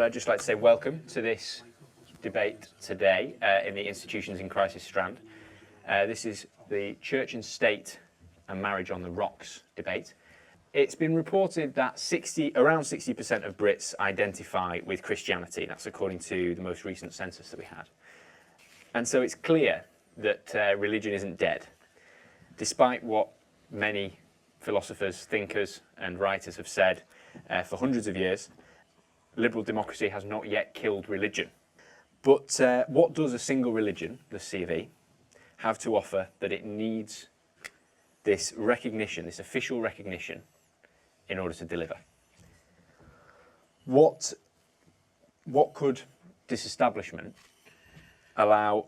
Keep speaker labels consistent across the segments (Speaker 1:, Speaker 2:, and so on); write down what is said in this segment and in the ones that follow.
Speaker 1: I'd just like to say welcome to this debate today in the Institutions in Crisis strand. This is the Church and State and Marriage on the Rocks debate. It's been reported that around 60% of Brits identify with Christianity. That's according to the most recent census that we had. And so it's clear that religion isn't dead. Despite what many philosophers, thinkers and writers have said for hundreds of years, liberal democracy has not yet killed religion. But what does a single religion, the C of E, have to offer that it needs this recognition, this official recognition, in order to deliver? What could disestablishment allow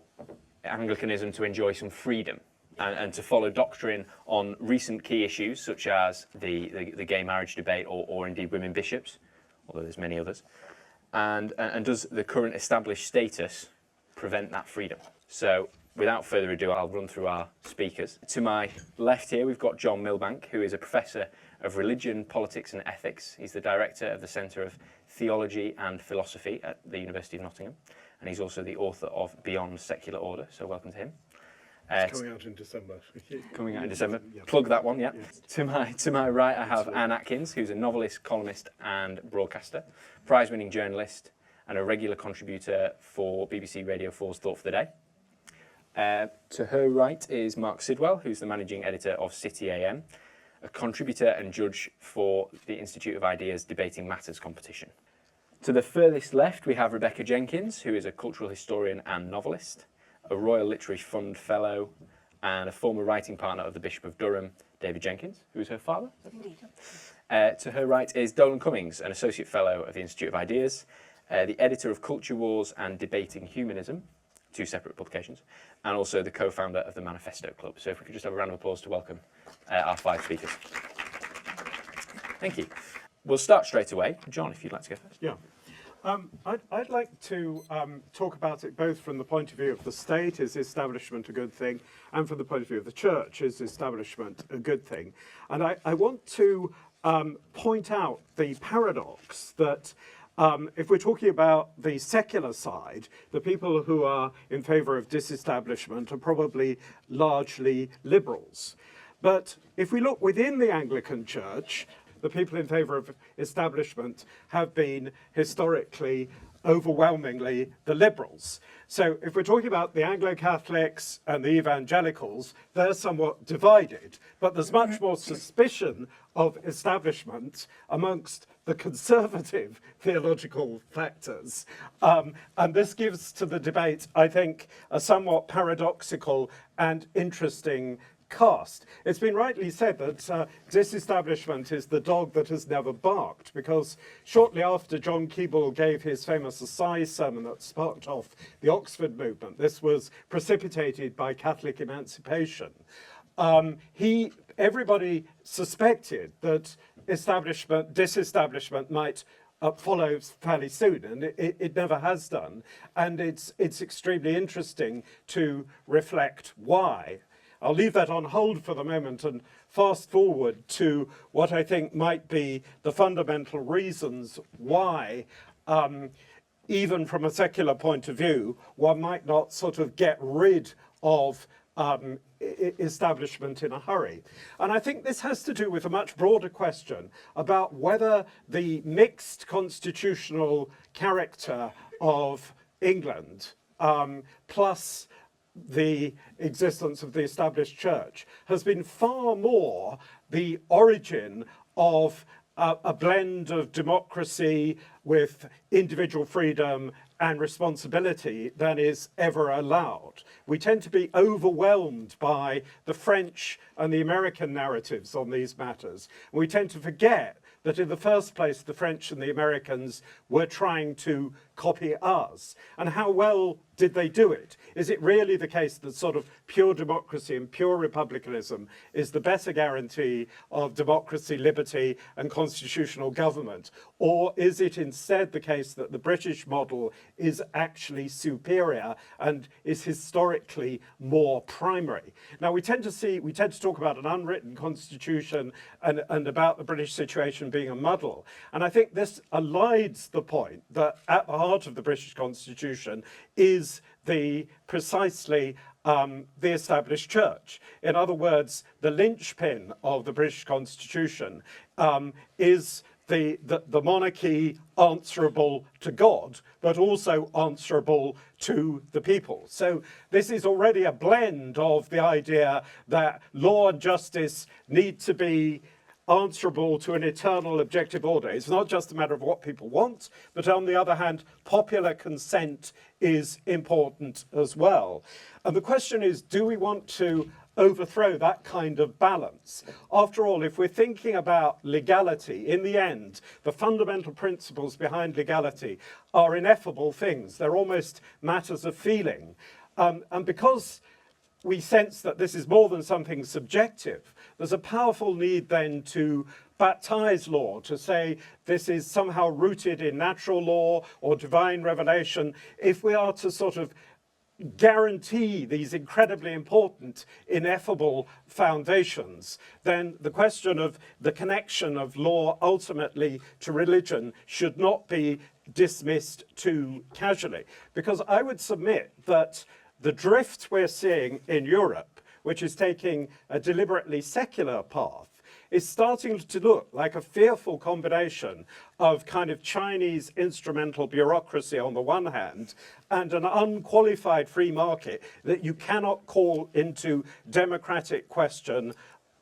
Speaker 1: Anglicanism to enjoy some freedom and to follow doctrine on recent key issues such as the gay marriage debate or indeed women bishops, although there's many others, and does the current established status prevent that freedom? So without further ado, I'll run through our speakers. To my left here, we've got John Milbank, who is a professor of religion, politics and ethics. He's the director of the Centre of Theology and Philosophy at the University of Nottingham, and he's also the author of Beyond Secular Order, so welcome to him.
Speaker 2: It's coming out in December.
Speaker 1: Coming out in December.
Speaker 2: Yeah.
Speaker 1: Plug that one, yeah.
Speaker 2: Yeah.
Speaker 1: To my right, I have Anne Atkins, who's a novelist, columnist and broadcaster, prize-winning journalist and a regular contributor for BBC Radio 4's Thought for the Day. To her right is Mark Sidwell, who's the managing editor of City AM, a contributor and judge for the Institute of Ideas Debating Matters competition. To the furthest left, we have Rebecca Jenkins, who is a cultural historian and novelist, a Royal Literary Fund Fellow, and a former writing partner of the Bishop of Durham, David Jenkins, who is her father.
Speaker 3: Indeed.
Speaker 1: To her right is Dolan Cummings, an Associate Fellow of the Institute of Ideas, the editor of Culture Wars and Debating Humanism, two separate publications, and also the co-founder of the Manifesto Club. So if we could just have a round of applause to welcome our five speakers. Thank you. We'll start straight away. John, if you'd like to go first.
Speaker 2: Yeah. I'd like to talk about it both from the point of view of the state, is establishment a good thing, and from the point of view of the church, is establishment a good thing. And I want to point out the paradox that if we're talking about the secular side, the people who are in favour of disestablishment are probably largely liberals. But if we look within the Anglican Church, the people in favour of establishment have been historically overwhelmingly the liberals. So if we're talking about the Anglo-Catholics and the evangelicals, they're somewhat divided, but there's much more suspicion of establishment amongst the conservative theological factors. And this gives to the debate, I think, a somewhat paradoxical and interesting cast. It's been rightly said that disestablishment is the dog that has never barked, because shortly after John Keble gave his famous assize sermon that sparked off the Oxford movement, this was precipitated by Catholic emancipation, everybody suspected that disestablishment might follow fairly soon, and it never has done. And it's extremely interesting to reflect why. I'll leave that on hold for the moment and fast forward to what I think might be the fundamental reasons why, even from a secular point of view, one might not sort of get rid of establishment in a hurry. And I think this has to do with a much broader question about whether the mixed constitutional character of England, plus the existence of the established church, has been far more the origin of a blend of democracy with individual freedom and responsibility than is ever allowed. We tend to be overwhelmed by the French and the American narratives on these matters. We tend to forget that in the first place, the French and the Americans were trying to copy us? And how well did they do it? Is it really the case that sort of pure democracy and pure republicanism is the better guarantee of democracy, liberty, and constitutional government? Or is it instead the case that the British model is actually superior and is historically more primary? Now, we tend to talk about an unwritten constitution and about the British situation being a muddle. And I think this elides the point that at the heart of the British constitution is precisely the established church. In other words, the linchpin of the British constitution is the monarchy answerable to God, but also answerable to the people. So this is already a blend of the idea that law and justice need to be answerable to an eternal objective order. It's not just a matter of what people want, but on the other hand, popular consent is important as well. And the question is, do we want to overthrow that kind of balance? After all, if we're thinking about legality, in the end, the fundamental principles behind legality are ineffable things. They're almost matters of feeling. And because we sense that this is more than something subjective, there's a powerful need then to baptize law, to say this is somehow rooted in natural law or divine revelation. If we are to sort of guarantee these incredibly important, ineffable foundations, then the question of the connection of law ultimately to religion should not be dismissed too casually. Because I would submit that the drift we're seeing in Europe, which is taking a deliberately secular path, is starting to look like a fearful combination of kind of Chinese instrumental bureaucracy on the one hand and an unqualified free market that you cannot call into democratic question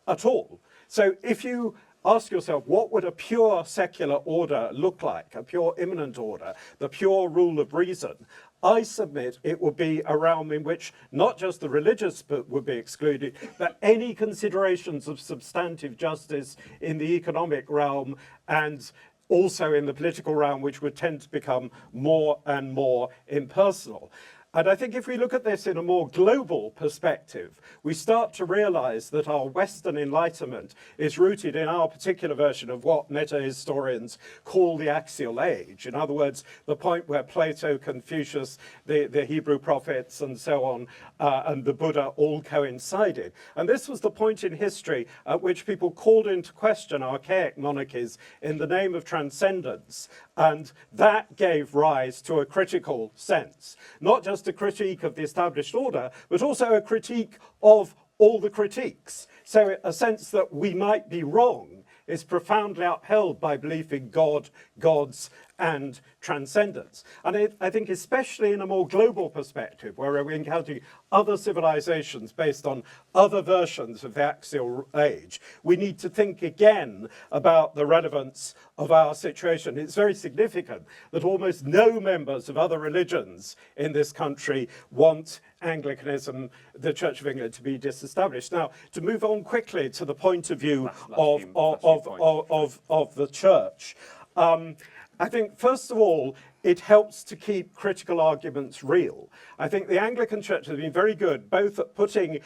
Speaker 2: at all. So if you ask yourself, what would a pure secular order look like, a pure immanent order, the pure rule of reason? I submit it would be a realm in which not just the religious would be excluded, but any considerations of substantive justice in the economic realm and also in the political realm, which would tend to become more and more impersonal. And I think if we look at this in a more global perspective, we start to realize that our Western Enlightenment is rooted in our particular version of what meta-historians call the axial age. In other words, the point where Plato, Confucius, the Hebrew prophets, and so on, and the Buddha all coincided. And this was the point in history at which people called into question archaic monarchies in the name of transcendence. And that gave rise to a critical sense, not just a critique of the established order, but also a critique of all the critiques. So a sense that we might be wrong is profoundly upheld by belief in God, gods, and transcendence. And I think especially in a more global perspective, where we're encountering other civilizations based on other versions of the axial age, we need to think again about the relevance of our situation. It's very significant that almost no members of other religions in this country want Anglicanism, the Church of England, to be disestablished. Now, to move on quickly to the point of view of the Church, I think, first of all, it helps to keep critical arguments real. I think the Anglican Church has been very good both at putting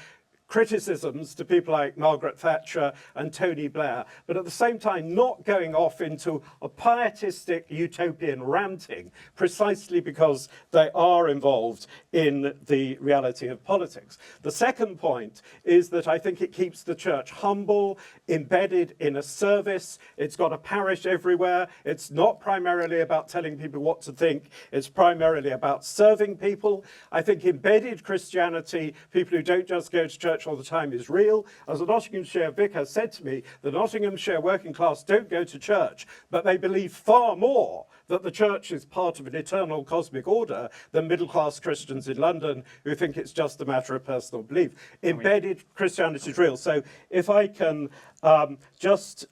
Speaker 2: criticisms to people like Margaret Thatcher and Tony Blair, but at the same time not going off into a pietistic utopian ranting, precisely because they are involved in the reality of politics. The second point is that I think it keeps the church humble, embedded in a service. It's got a parish everywhere. It's not primarily about telling people what to think. It's primarily about serving people. I think embedded Christianity, people who don't just go to church all the time, is real. As a Nottinghamshire vicar said to me, the Nottinghamshire working class don't go to church, but they believe far more that the church is part of an eternal cosmic order than middle-class Christians in London who think it's just a matter of personal belief. Embedded Christianity is real. So if I can just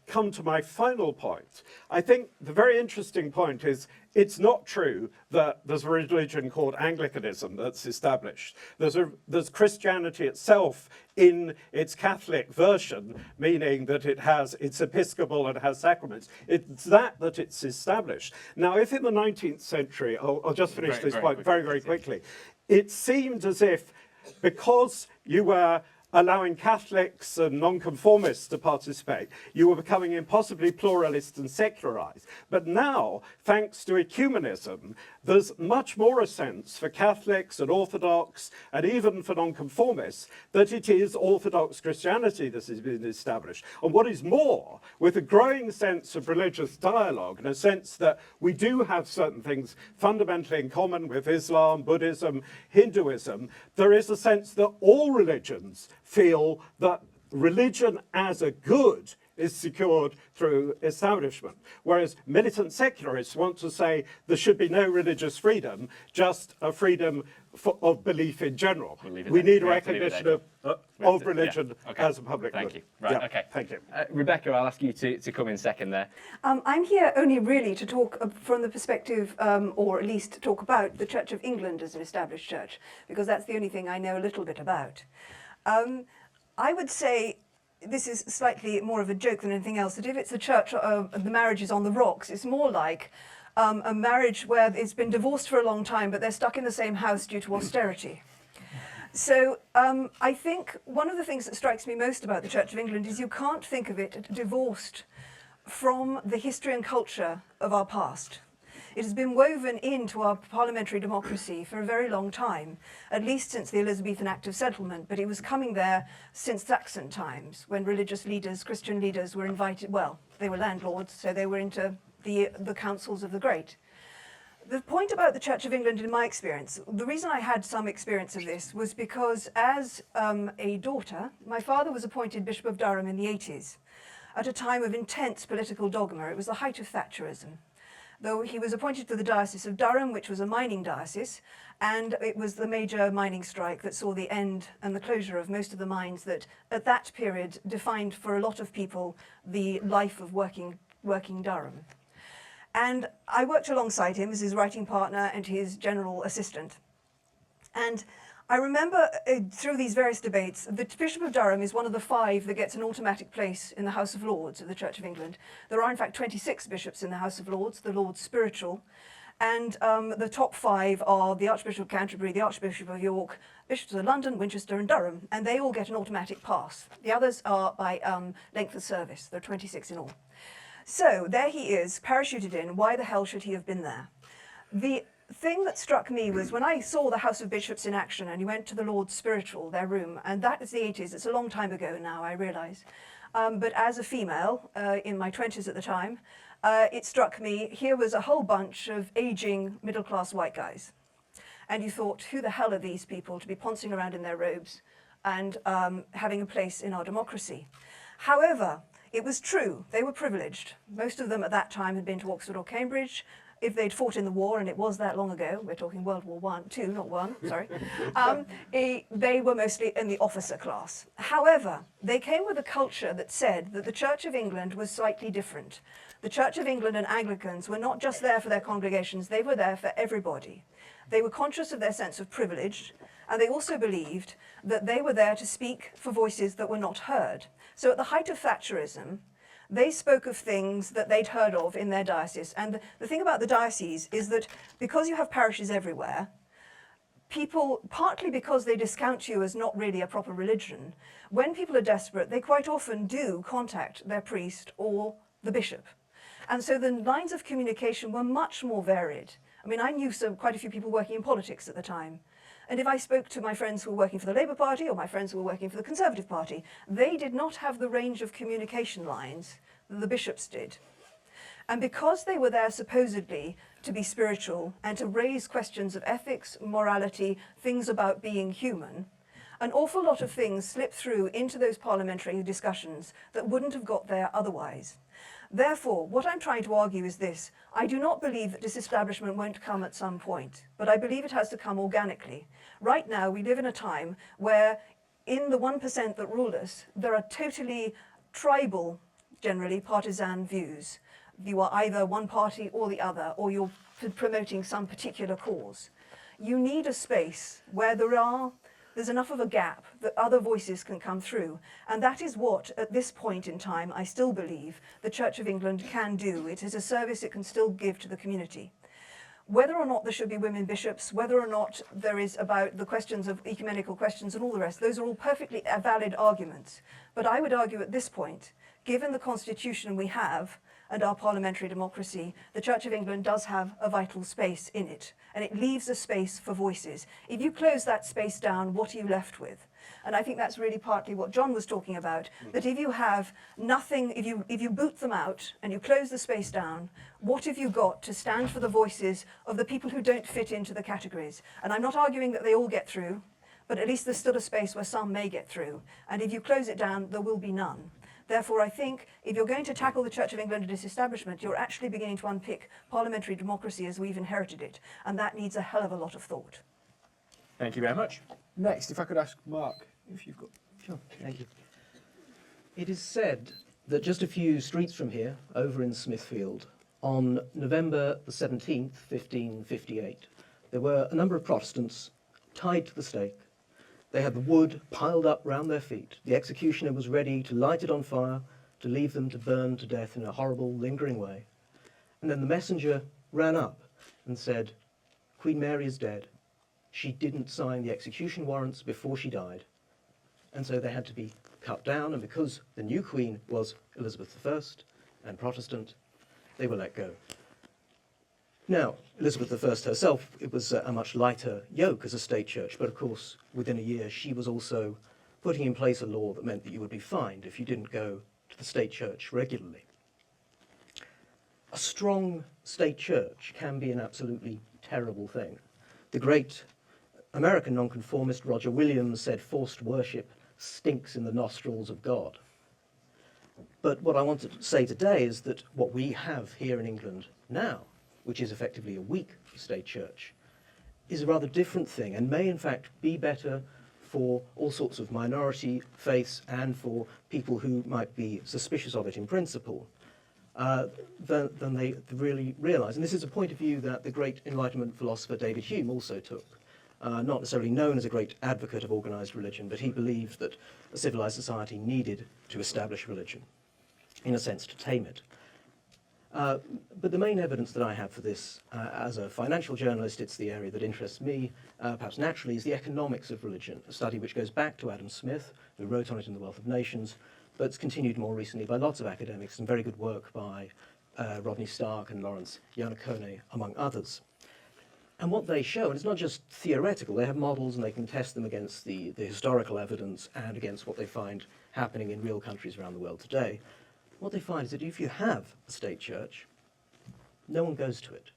Speaker 2: come to my final point. I think the very interesting point is it's not true that there's a religion called Anglicanism that's established. There's Christianity itself in its Catholic version, meaning that it's Episcopal and has sacraments. It's that it's established. Now, if in the 19th century, I'll just finish this point very quickly, it seemed as if because you were allowing Catholics and nonconformists to participate, you were becoming impossibly pluralist and secularized. But now, thanks to ecumenism, there's much more a sense for Catholics and Orthodox, and even for nonconformists, that it is Orthodox Christianity that has been established. And what is more, with a growing sense of religious dialogue, and a sense that we do have certain things fundamentally in common with Islam, Buddhism, Hinduism, there is a sense that all religions feel that religion as a good is secured through establishment. Whereas militant secularists want to say there should be no religious freedom, just a freedom of belief in general. We need a recognition of religion as a public good.
Speaker 1: Thank you. Right, okay.
Speaker 2: Thank you.
Speaker 1: Rebecca, I'll ask you to come in second there.
Speaker 3: I'm here only really to talk from the perspective, or at least talk about the Church of England as an established church, because that's the only thing I know a little bit about. I would say, this is slightly more of a joke than anything else, that if it's a church, the marriage is on the rocks, it's more like a marriage where it's been divorced for a long time, but they're stuck in the same house due to austerity. So I think one of the things that strikes me most about the Church of England is you can't think of it divorced from the history and culture of our past. It has been woven into our parliamentary democracy for a very long time, at least since the Elizabethan Act of Settlement, but it was coming there since Saxon times, when religious leaders, Christian leaders were invited, well, they were landlords, so they were into the councils of the great. The point about the Church of England, in my experience, the reason I had some experience of this was because as a daughter, my father was appointed Bishop of Durham in the 80s, at a time of intense political dogma. It was the height of Thatcherism. Though he was appointed to the Diocese of Durham, which was a mining diocese, and it was the major mining strike that saw the end and the closure of most of the mines that, at that period, defined for a lot of people the life of working Durham. And I worked alongside him as his writing partner and his general assistant. And I remember through these various debates, the Bishop of Durham is one of the 5 that gets an automatic place in the House of Lords of the Church of England. There are in fact 26 bishops in the House of Lords, the Lords Spiritual, and the top 5 are the Archbishop of Canterbury, the Archbishop of York, Bishops of London, Winchester and Durham, and they all get an automatic pass. The others are by length of service. There are 26 in all. So there he is, parachuted in. Why the hell should he have been there? The thing that struck me was when I saw the House of Bishops in action and you went to the Lords Spiritual, their room, and that is the 80s, it's a long time ago now, I realise. But as a female, in my 20s at the time, it struck me, here was a whole bunch of ageing middle-class white guys. And you thought, who the hell are these people to be poncing around in their robes and having a place in our democracy? However, it was true, they were privileged. Most of them at that time had been to Oxford or Cambridge. If they'd fought in the war, and it was that long ago, we're talking World War II, not one, sorry, they were mostly in the officer class. However, they came with a culture that said that the Church of England was slightly different. The Church of England and Anglicans were not just there for their congregations, they were there for everybody. They were conscious of their sense of privilege, and they also believed that they were there to speak for voices that were not heard. So at the height of Thatcherism, they spoke of things that they'd heard of in their diocese. And the thing about the diocese is that because you have parishes everywhere, people, partly because they discount you as not really a proper religion, when people are desperate, they quite often do contact their priest or the bishop. And so the lines of communication were much more varied. I mean, I knew quite a few people working in politics at the time. And if I spoke to my friends who were working for the Labour Party or my friends who were working for the Conservative Party, they did not have the range of communication lines that the bishops did. And because they were there supposedly to be spiritual and to raise questions of ethics, morality, things about being human, an awful lot of things slipped through into those parliamentary discussions that wouldn't have got there otherwise. Therefore, what I'm trying to argue is this. I do not believe that disestablishment won't come at some point, but I believe it has to come organically. Right now, we live in a time where in the 1% that rule us, there are totally tribal generally partisan views. You are either one party or the other, or you're promoting some particular cause. You need a space where there's enough of a gap that other voices can come through. And that is what, at this point in time, I still believe the Church of England can do. It is a service it can still give to the community. Whether or not there should be women bishops, whether or not there is about the questions of ecumenical questions and all the rest, those are all perfectly valid arguments. But I would argue at this point, given the constitution we have and our parliamentary democracy, the Church of England does have a vital space in it, and it leaves a space for voices. If you close that space down, what are you left with? And I think that's really partly what John was talking about, that if you have nothing, if you boot them out and you close the space down, what have you got to stand for the voices of the people who don't fit into the categories? And I'm not arguing that they all get through, but at least there's still a space where some may get through. And if you close it down, there will be none. Therefore, I think if you're going to tackle the Church of England and its establishment, you're actually beginning to unpick parliamentary democracy as we've inherited it. And that needs a hell of a lot of thought.
Speaker 1: Thank you very much. Next, if I could ask Mark, if you've got...
Speaker 4: Sure, thank you. It is said that just a few streets from here, over in Smithfield, on November the 17th, 1558, there were a number of Protestants tied to the stake. They had the wood piled up round their feet. The executioner was ready to light it on fire, to leave them to burn to death in a horrible, lingering way. And then the messenger ran up and said, "Queen Mary is dead. She didn't sign the execution warrants before she died." And so they had to be cut down, and because the new queen was Elizabeth I and Protestant, they were let go. Now, Elizabeth I herself, it was a much lighter yoke as a state church, but of course, within a year, she was also putting in place a law that meant that you would be fined if you didn't go to the state church regularly. A strong state church can be an absolutely terrible thing. The great American nonconformist Roger Williams said forced worship stinks in the nostrils of God. But what I want to say today is that what we have here in England now, which is effectively a weak state church, is a rather different thing and may in fact be better for all sorts of minority faiths and for people who might be suspicious of it in principle than they really realise. And this is a point of view that the great Enlightenment philosopher David Hume also took. Not necessarily known as a great advocate of organised religion, but he believed that a civilised society needed to establish religion, in a sense to tame it. But the main evidence that I have for this, as a financial journalist, it's the area that interests me, perhaps naturally, is the economics of religion, a study which goes back to Adam Smith, who wrote on it in The Wealth of Nations, but it's continued more recently by lots of academics, and very good work by Rodney Stark and Lawrence Iannacone, among others. And what they show, and it's not just theoretical, they have models and they can test them against the historical evidence and against what they find happening in real countries around the world today. What they find is that if you have a state church, no one goes to it.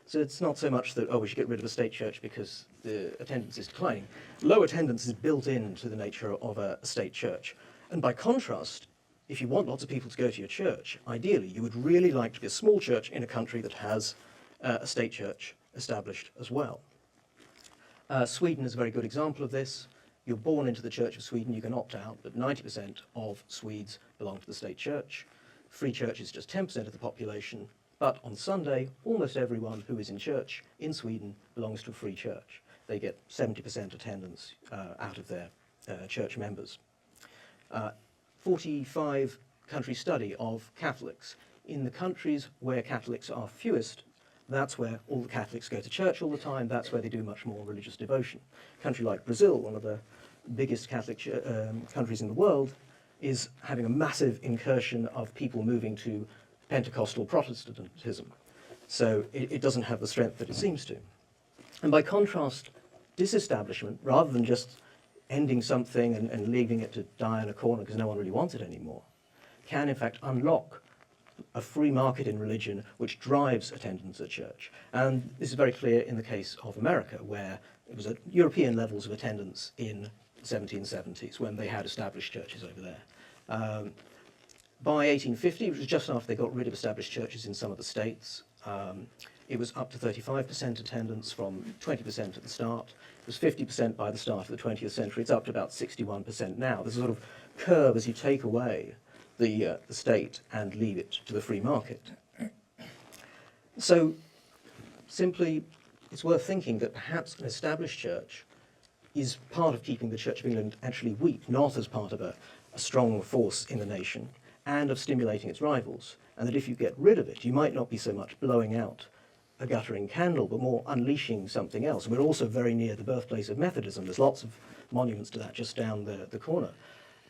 Speaker 4: So it's not so much that, oh, we should get rid of a state church because the attendance is declining. Low attendance is built into the nature of a state church. And by contrast, if you want lots of people to go to your church, ideally you would really like to be a small church in a country that has a state church established as well. Sweden is a very good example of this. You're born into the Church of Sweden, you can opt out, but 90% of Swedes belong to the state church. Free church is just 10% of the population, but on Sunday, almost everyone who is in church in Sweden belongs to a free church. They get 70% attendance out of their church members. 45 country study of Catholics. In the countries where Catholics are fewest, that's where all the Catholics go to church all the time. That's where they do much more religious devotion. A country like Brazil, one of the biggest Catholic countries in the world, is having a massive incursion of people moving to Pentecostal Protestantism. So it doesn't have the strength that it seems to. And by contrast, disestablishment, rather than just ending something and leaving it to die in a corner because no one really wants it anymore, can in fact unlock a free market in religion which drives attendance at church. And this is very clear in the case of America, where it was at European levels of attendance in the 1770s when they had established churches over there. By 1850, which was just after they got rid of established churches in some of the states, it was up to 35% attendance from 20% at the start. It was 50% by the start of the 20th century. It's up to about 61% now. There's a sort of curve as you take away the state and leave it to the free market. So simply, it's worth thinking that perhaps an established church is part of keeping the Church of England actually weak, not as part of a strong force in the nation, and of stimulating its rivals. And that if you get rid of it, you might not be so much blowing out a guttering candle, but more unleashing something else. We're also very near the birthplace of Methodism. There's lots of monuments to that just down the corner.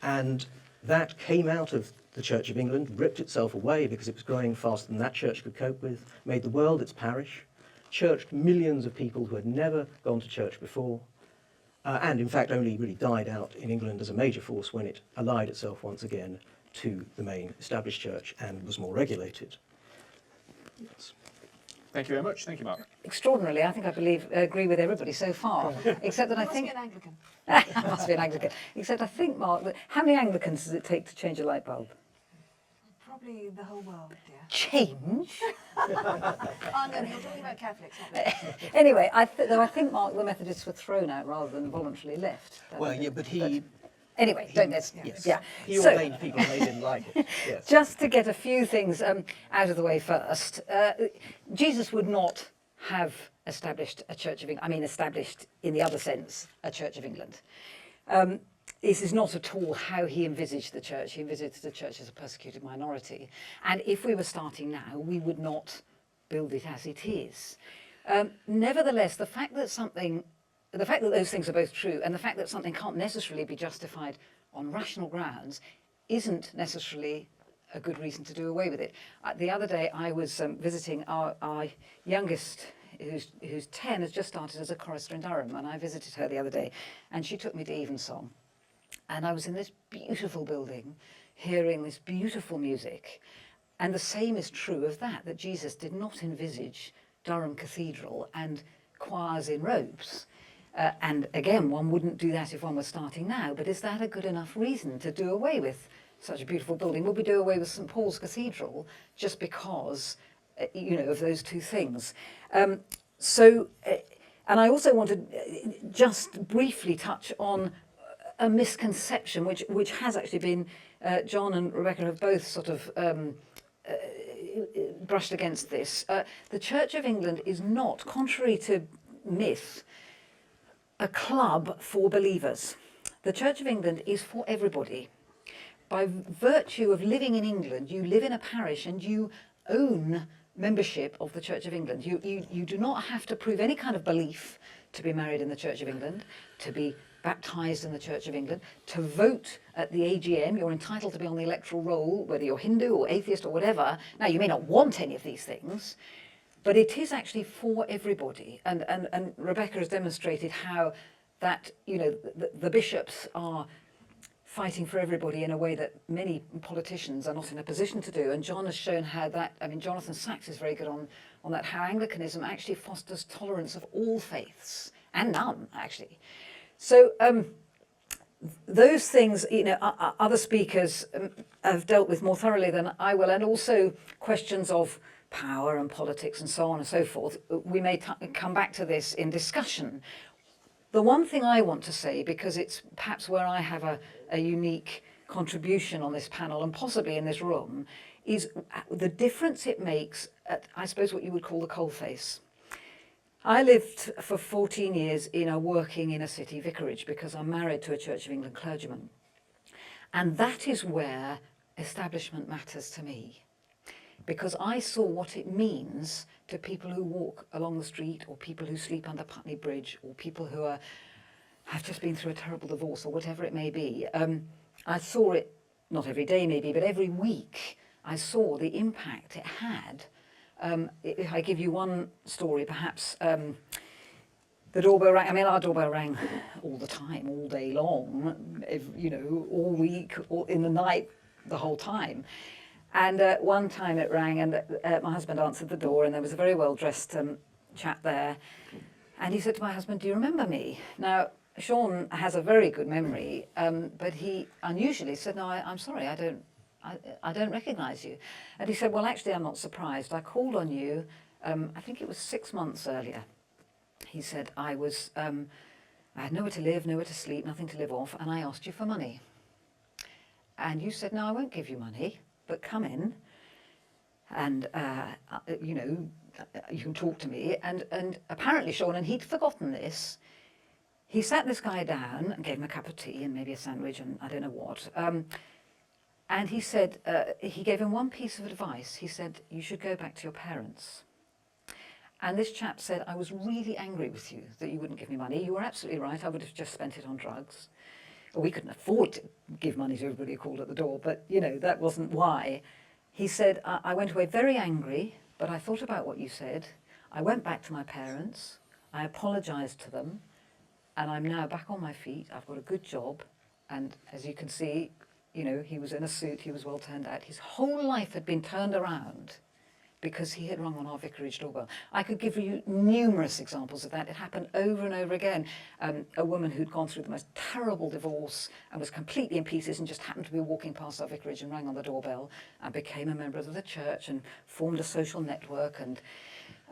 Speaker 4: And that came out of the Church of England, ripped itself away because it was growing faster than that church could cope with, made the world its parish, churched millions of people who had never gone to church before, and in fact only really died out in England as a major force when it allied itself once again to the main established church and was more regulated. Yes.
Speaker 1: Thank you very much. Thank you, Mark.
Speaker 5: Extraordinarily, I think agree with everybody so far, except that I think...
Speaker 3: Must be an Anglican.
Speaker 5: I must be an Anglican. Except I think, Mark, that how many Anglicans does it take to change a light bulb?
Speaker 3: Probably the whole world, dear.
Speaker 5: Change?
Speaker 3: Oh, no, you're talking about Catholics, not me.
Speaker 5: Anyway, though I think, Mark, the Methodists were thrown out rather than voluntarily left.
Speaker 4: Well, yeah, but he...
Speaker 5: Anyway, don't let's...
Speaker 4: Yes.
Speaker 5: Yeah.
Speaker 4: He
Speaker 5: So-
Speaker 4: ordained people and they didn't like it. Yes.
Speaker 5: Just to get a few things out of the way first, Jesus would not have established a Church of England, I mean established in the other sense, a Church of England. This is not at all how he envisaged the church. He envisaged the church as a persecuted minority. And if we were starting now, we would not build it as it is. Nevertheless, the fact that those things are both true and the fact that something can't necessarily be justified on rational grounds isn't necessarily a good reason to do away with it. The other day I was visiting our youngest, who's 10, has just started as a chorister in Durham, and I visited her the other day and she took me to Evensong. And I was in this beautiful building hearing this beautiful music. And the same is true of that Jesus did not envisage Durham Cathedral and choirs in robes. And again, one wouldn't do that if one was starting now, but is that a good enough reason to do away with such a beautiful building? Would we do away with St Paul's Cathedral just because, of those two things? And I also want to just briefly touch on a misconception, which has actually been, John and Rebecca have both sort of brushed against this. The Church of England is not, contrary to myth, a club for believers. The Church of England is for everybody. By virtue of living in England, you live in a parish and you own membership of the Church of England. You do not have to prove any kind of belief to be married in the Church of England, to be baptised in the Church of England, to vote at the AGM. You're entitled to be on the electoral roll, whether you're Hindu or atheist or whatever. Now, you may not want any of these things, but it is actually for everybody. And Rebecca has demonstrated how that, the bishops are fighting for everybody in a way that many politicians are not in a position to do. And John has shown how that, Jonathan Sacks is very good on that, how Anglicanism actually fosters tolerance of all faiths, and none, actually. So those things, other speakers have dealt with more thoroughly than I will, and also questions of power and politics and so on and so forth. We may come back to this in discussion. The one thing I want to say, because it's perhaps where I have a unique contribution on this panel and possibly in this room, is the difference it makes at, I suppose, what you would call the coalface. I lived for 14 years in a working inner city vicarage because I'm married to a Church of England clergyman. And that is where establishment matters to me, because I saw what it means to people who walk along the street, or people who sleep under Putney Bridge, or people who have just been through a terrible divorce, or whatever it may be. I saw it, not every day maybe, but every week. I saw the impact it had. If I give you one story, perhaps, the doorbell rang. Our doorbell rang all the time, all day long, all week, all in the night, the whole time. And one time it rang, and my husband answered the door, and there was a very well-dressed chap there. And he said to my husband, "Do you remember me?" Now, Sean has a very good memory, but he unusually said, "No, I'm sorry, I don't recognise you." And he said, "Well, actually, I'm not surprised. I called on you, I think it was 6 months earlier." He said, I had nowhere to live, nowhere to sleep, nothing to live off, and I asked you for money. and you said, no, I won't give you money, but come in and, you know, you can talk to me. And apparently, Sean, and he'd forgotten this, he sat this guy down and gave him a cup of tea and maybe a sandwich and I don't know what. And he said, he gave him one piece of advice. He said, you should go back to your parents. And this chap said, I was really angry with you that you wouldn't give me money. You were absolutely right. I would have just spent it on drugs. Well, we couldn't afford to give money to everybody who called at the door, but, you know, that wasn't why. He said, I went away very angry, but I thought about what you said. I went back to my parents. I apologised to them. And I'm now back on my feet. I've got a good job. And as you can see, you know, he was in a suit. He was well turned out. His whole life had been turned around because he had rung on our vicarage doorbell. I could give you numerous examples of that. It happened over and over again. A woman who'd gone through the most terrible divorce and was completely in pieces and just happened to be walking past our vicarage and rang on the doorbell and became a member of the church and formed a social network and,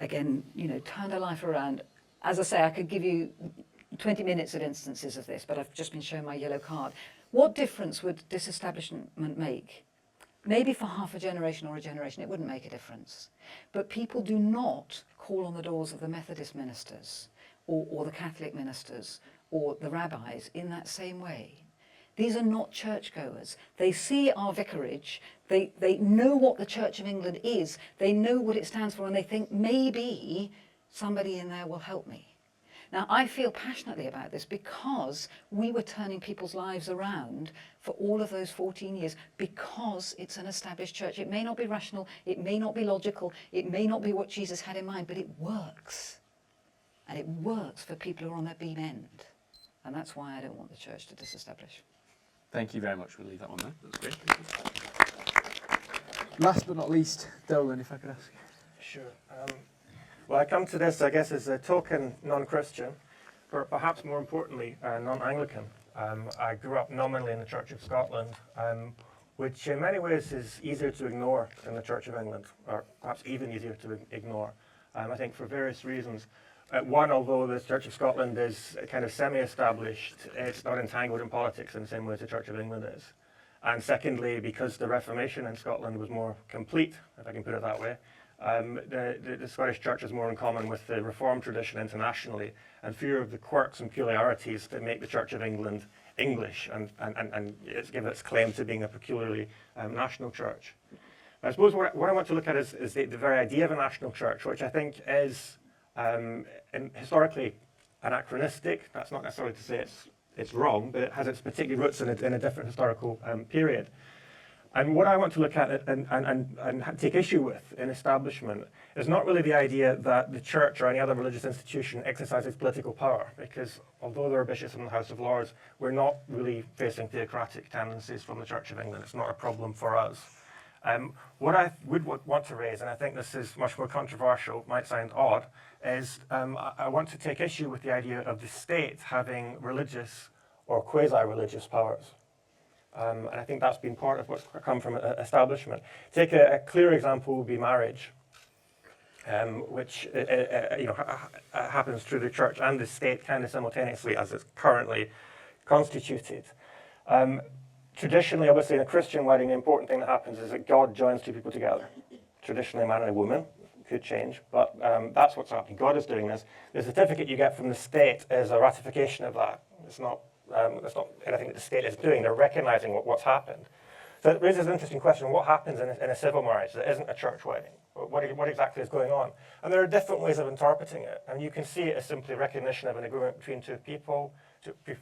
Speaker 5: again, you know, turned her life around. As I say, I could give you 20 minutes of instances of this, but I've just been shown my yellow card. What difference would disestablishment make? Maybe for half a generation or a generation it wouldn't make a difference. But people do not call on the doors of the Methodist ministers or the Catholic ministers or the rabbis in that same way. These are not churchgoers. They see our vicarage, they know what the Church of England is, they know what it stands for, and they think maybe somebody in there will help me. Now, I feel passionately about this because we were turning people's lives around for all of those 14 years because it's an established church. It may not be rational, it may not be logical, it may not be what Jesus had in mind, but it works. And it works for people who are on their beam end. And that's why I don't want the church to disestablish.
Speaker 1: Thank you very much. We'll leave that one there. That's great. Last but not least, Dolan, if I could ask.
Speaker 6: Sure. Well, I come to this, I guess, as a token non-Christian, or perhaps more importantly, non-Anglican. I grew up nominally in the Church of Scotland, which in many ways is easier to ignore than the Church of England, or perhaps even easier to ignore, I think for various reasons. One, although the Church of Scotland is kind of semi-established, it's not entangled in politics in the same way as the Church of England is. And secondly, because the Reformation in Scotland was more complete, if I can put it that way, the Scottish Church is more in common with the Reformed tradition internationally, and fewer of the quirks and peculiarities that make the Church of England English and it's given its claim to being a peculiarly national church. I suppose what I want to look at is the very idea of a national church, which I think is historically anachronistic. That's not necessarily to say it's wrong, but it has its particular roots in a different historical period. And what I want to look at and take issue with in establishment is not really the idea that the church or any other religious institution exercises political power, because although there are bishops in the House of Lords, we're not really facing theocratic tendencies from the Church of England. It's not a problem for us. What I would want to raise, and I think this is much more controversial, might sound odd, is I want to take issue with the idea of the state having religious or quasi-religious powers. And I think that's been part of what's come from establishment. Take a clear example would be marriage, which happens through the church and the state kind of simultaneously as it's currently constituted. Traditionally, obviously, in a Christian wedding, the important thing that happens is that God joins two people together. Traditionally, a man and a woman. Could change, but that's what's happening. God is doing this. The certificate you get from the state is a ratification of that. It's not anything that the state is doing. They're recognizing what's happened. So it raises an interesting question: what happens in a civil marriage that isn't a church wedding? What exactly is going on? And there are different ways of interpreting it. And you can see it as simply recognition of an agreement between two people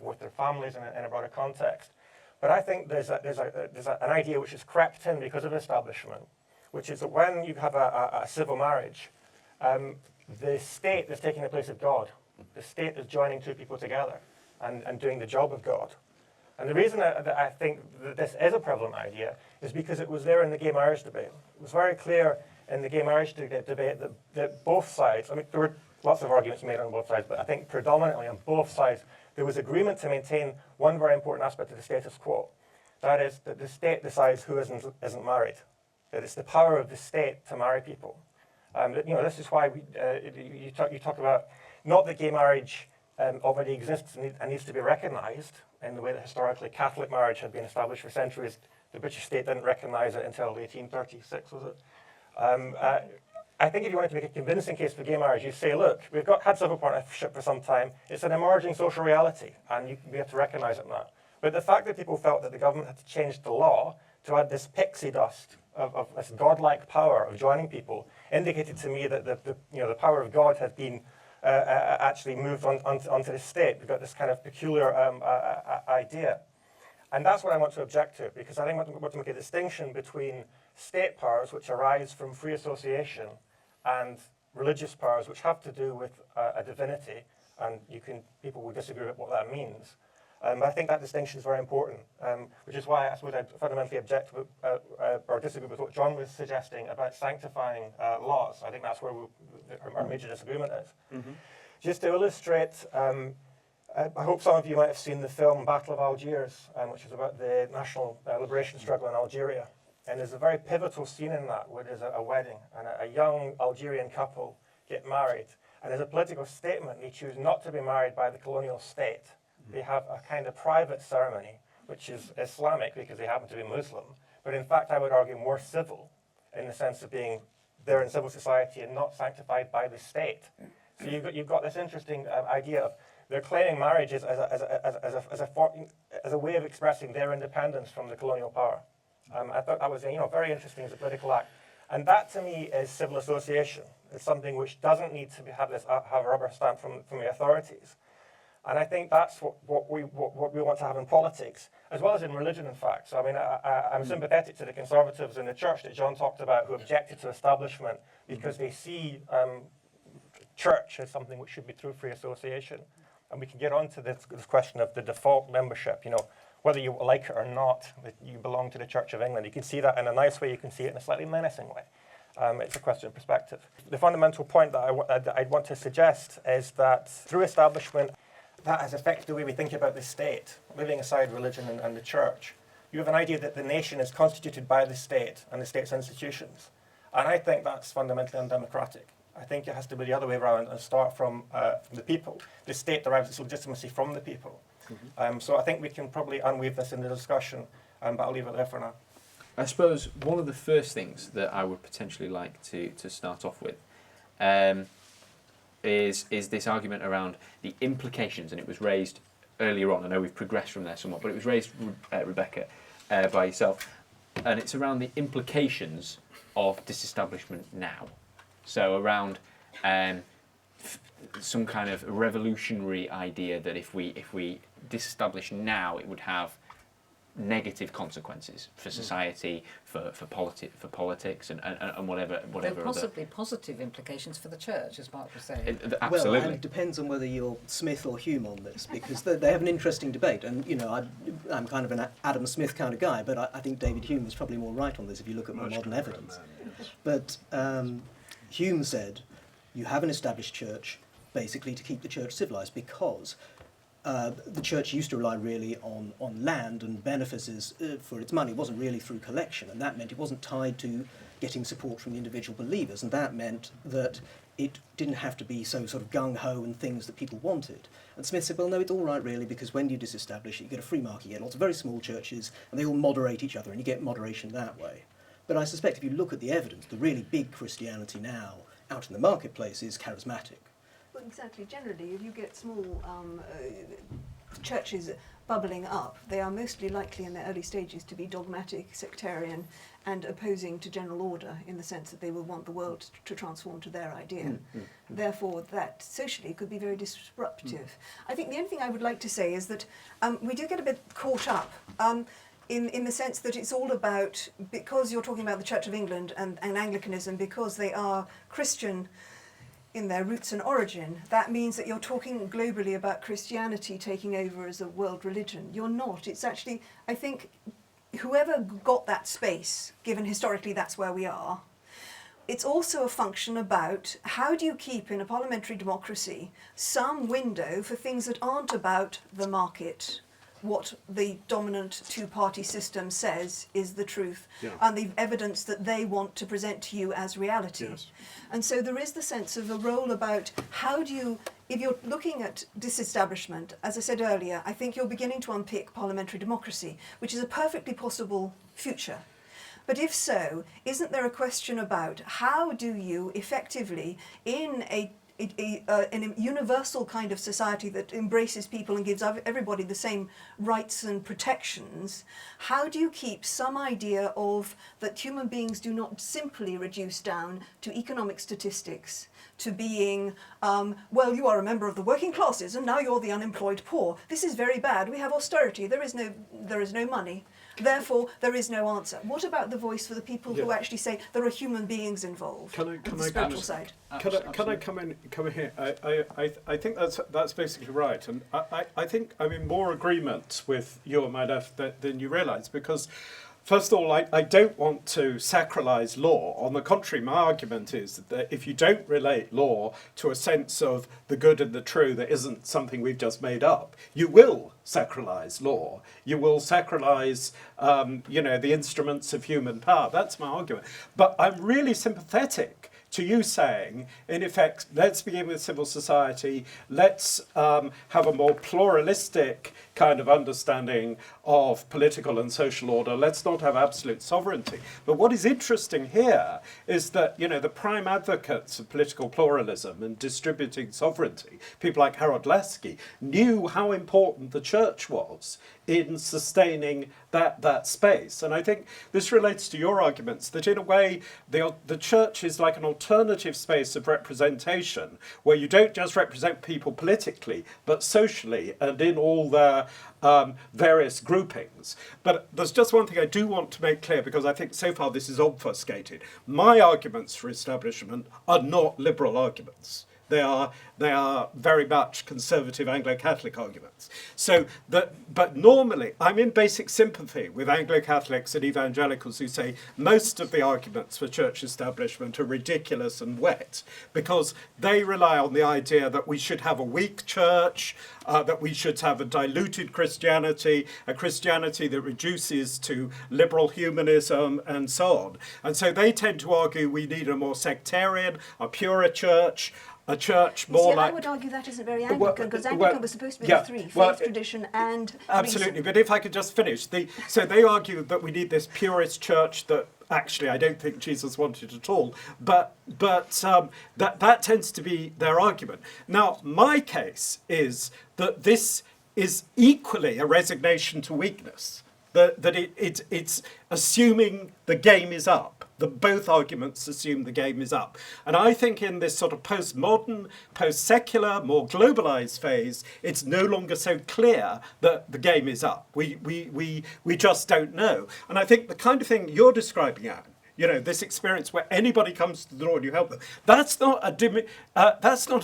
Speaker 6: with their families in a broader context. But I think there's an idea which has crept in because of establishment, which is that when you have a civil marriage, the state is taking the place of God. The state is joining two people together and doing the job of God. And the reason that I think that this is a prevalent idea is because it was there in the gay marriage debate. It was very clear in the gay marriage debate that both sides, I mean, there were lots of arguments made on both sides, but I think predominantly on both sides, there was agreement to maintain one very important aspect of the status quo. That is that the state decides who isn't married. That it's the power of the state to marry people. This is why you talk about not that gay marriage already exists and needs to be recognised in the way that historically Catholic marriage had been established for centuries. The British state didn't recognise it until 1836, was it? I think if you wanted to make a convincing case for gay marriage, you say, look, we've had civil partnership for some time. It's an emerging social reality, and we have to recognise it now. But the fact that people felt that the government had to change the law to add this pixie dust of this godlike power of joining people indicated to me that the power of God had been actually moved onto the state. We've got this kind of peculiar idea. And that's what I want to object to, because I think I want to make a distinction between state powers, which arise from free association, and religious powers, which have to do with a divinity, and people will disagree with what that means. But I think that distinction is very important, which is why I suppose I fundamentally object with, or disagree with what John was suggesting about sanctifying laws. I think that's where our major disagreement is. Mm-hmm. Just to illustrate, I hope some of you might have seen the film Battle of Algiers, which is about the national liberation struggle in Algeria. And there's a very pivotal scene in that where there's a wedding and a young Algerian couple get married. And there's a political statement, they choose not to be married by the colonial state. They have a kind of private ceremony, which is Islamic because they happen to be Muslim, but in fact I would argue more civil in the sense of being there in civil society and not sanctified by the state. So you've got this interesting idea of they're claiming marriage as a way of expressing their independence from the colonial power. I thought that was very interesting as a political act. And that to me is civil association. It's something which doesn't need to have a rubber stamp from the authorities. And I think that's what we want to have in politics, as well as in religion, in fact. So I mean, I'm sympathetic to the conservatives in the church that John talked about who objected to establishment because they see church as something which should be through free association. And we can get on to this question of the default membership, whether you like it or not, that you belong to the Church of England. You can see that in a nice way, you can see it in a slightly menacing way. It's a question of perspective. The fundamental point that I want to suggest is that through establishment, that has affected the way we think about the state, leaving aside religion and the church. You have an idea that the nation is constituted by the state and the state's institutions. And I think that's fundamentally undemocratic. I think it has to be the other way around and start from the people. The state derives its legitimacy from the people. Mm-hmm. So I think we can probably unweave this in the discussion, but I'll leave it there for now.
Speaker 1: I suppose one of the first things that I would potentially like to start off with is this argument around the implications, and it was raised earlier on. I know we've progressed from there somewhat, but it was raised, Rebecca, by yourself, and it's around the implications of disestablishment now. So around some kind of revolutionary idea that if we disestablish now, it would have negative consequences for society, for politics, and whatever.
Speaker 5: There are possibly positive implications for the church, as Mark was saying.
Speaker 1: Absolutely.
Speaker 4: Well, and it depends on whether you're Smith or Hume on this, because they have an interesting debate. And I'm kind of an Adam Smith kind of guy, but I think David Hume was probably more right on this if you look at more modern evidence. But Hume said you have an established church basically to keep the church civilised, because the church used to rely really on land and benefices for its money. It wasn't really through collection, and that meant it wasn't tied to getting support from the individual believers, and that meant that it didn't have to be so sort of gung-ho and things that people wanted. And Smith said, well, no, it's all right really, because when you disestablish it, you get a free market, you get lots of very small churches, and they all moderate each other, and you get moderation that way. But I suspect if you look at the evidence, the really big Christianity now out in the marketplace is charismatic.
Speaker 3: Well, exactly. Generally, if you get small churches bubbling up, they are mostly likely in their early stages to be dogmatic, sectarian, and opposing to general order, in the sense that they will want the world to transform to their idea. Therefore, that socially could be very disruptive. I think the only thing I would like to say is that we do get a bit caught up in the sense that it's all about, because you're talking about the Church of England and Anglicanism, because they are Christian in their roots and origin, that means that you're talking globally about Christianity taking over as a world religion. You're not. It's actually, I think, whoever got that space, given historically that's where we are, it's also a function about how do you keep in a parliamentary democracy some window for things that aren't about the market, what the dominant two-party system says is the truth,
Speaker 2: Yeah.
Speaker 3: and the evidence that they want to present to you as reality.
Speaker 2: Yes.
Speaker 3: And so there is the sense of a role about how do you, if you're looking at disestablishment, as I said earlier, I think you're beginning to unpick parliamentary democracy, which is a perfectly possible future. But if so, isn't there a question about how do you effectively, in a universal kind of society that embraces people and gives everybody the same rights and protections, how do you keep some idea of that human beings do not simply reduce down to economic statistics, to being, well, you are a member of the working classes and now you're the unemployed poor. This is very bad. We have austerity. There is no money. Therefore, there is no answer. What about the voice for the people who actually say there are human beings involved?
Speaker 2: Can
Speaker 3: the
Speaker 2: I
Speaker 3: spiritual side.
Speaker 2: Can I come in here? I think that's basically right, and I think I'm in more agreement with you on my left than you realise, because first of all, I don't want to sacralise law. On the contrary, my argument is that if you don't relate law to a sense of the good and the true that isn't something we've just made up, you will sacralise law. You will sacralise, the instruments of human power. That's my argument. But I'm really sympathetic to you saying, in effect, let's begin with civil society, let's have a more pluralistic kind of understanding of political and social order, let's not have absolute sovereignty. But what is interesting here is that, the prime advocates of political pluralism and distributing sovereignty, people like Harold Lasky, knew how important the church was in sustaining that space. And I think this relates to your arguments, that in a way the church is like an alternative space of representation, where you don't just represent people politically, but socially and in all their various groupings. But there's just one thing I do want to make clear, because I think so far this is obfuscated. My arguments for establishment are not liberal arguments. They are very much conservative Anglo-Catholic arguments. But normally, I'm in basic sympathy with Anglo-Catholics and evangelicals who say most of the arguments for church establishment are ridiculous and wet, because they rely on the idea that we should have a weak church, that we should have a diluted Christianity, a Christianity that reduces to liberal humanism and so on. And so they tend to argue we need a more sectarian, a purer church, a church more like...
Speaker 3: I would argue that isn't very Anglican, because Anglican was supposed to be the three, faith, tradition and
Speaker 2: absolutely,
Speaker 3: reason.
Speaker 2: but if I could just finish. So they argue that we need this purist church that actually I don't think Jesus wanted at all, but that tends to be their argument. Now, my case is that this is equally a resignation to weakness, that it's assuming the game is up. That both arguments assume the game is up. And I think in this sort of postmodern, post-secular, more globalized phase, it's no longer so clear that the game is up. We just don't know. And I think the kind of thing you're describing, Anne, this experience where anybody comes to the door and you help them, that's not a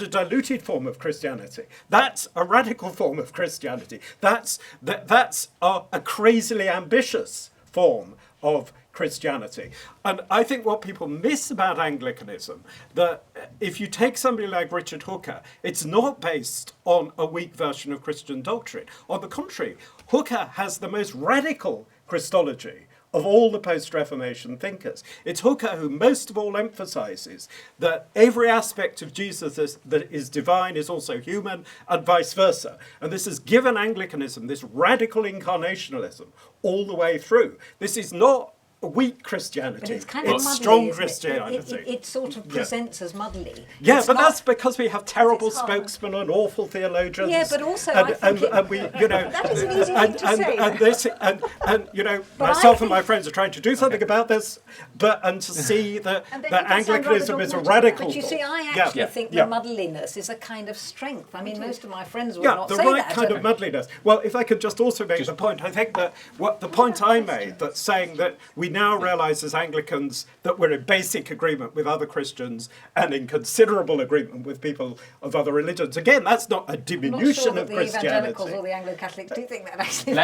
Speaker 2: diluted form of Christianity. That's a radical form of Christianity. That's a crazily ambitious form of Christianity. And I think what people miss about Anglicanism, that if you take somebody like Richard Hooker, it's not based on a weak version of Christian doctrine. On the contrary, Hooker has the most radical Christology of all the post-Reformation thinkers. It's Hooker who most of all emphasizes that every aspect of Jesus that is divine is also human, and vice versa. And this has given Anglicanism this radical incarnationalism all the way through. This is not weak Christianity.
Speaker 5: But it's kind of muddly,
Speaker 2: strong
Speaker 5: isn't
Speaker 2: Christianity.
Speaker 5: It sort of presents as muddly.
Speaker 2: Yeah,
Speaker 5: It's
Speaker 2: but
Speaker 5: not-
Speaker 2: that's because we have terrible
Speaker 5: it's hard.
Speaker 2: spokesmen and awful theologians.
Speaker 5: Yeah, but also
Speaker 2: and,
Speaker 5: I think
Speaker 2: and we,
Speaker 3: That is an easy thing to say.
Speaker 2: And this, myself and my friends are trying to do something about this, and to see that
Speaker 3: And then
Speaker 2: that
Speaker 3: you can sound
Speaker 2: Anglicanism
Speaker 3: rather
Speaker 2: is a
Speaker 3: dogmatic.
Speaker 2: radical.
Speaker 5: But you see, I
Speaker 2: Yeah.
Speaker 5: actually think the
Speaker 2: Yeah.
Speaker 5: muddliness is a kind of strength. I mean, most of my friends would
Speaker 2: Yeah,
Speaker 5: not
Speaker 2: the
Speaker 5: say
Speaker 2: right
Speaker 5: that.
Speaker 2: kind of muddliness. Well, if I could just also make the point, I think that the point I made, that saying that we now realise as Anglicans that we're in basic agreement with other Christians and in considerable agreement with people of other religions. Again, that's not a
Speaker 5: I'm not
Speaker 2: diminution
Speaker 5: sure that
Speaker 2: of
Speaker 5: the
Speaker 2: Christianity.
Speaker 5: evangelicals or the Anglo-Catholics do think that actually.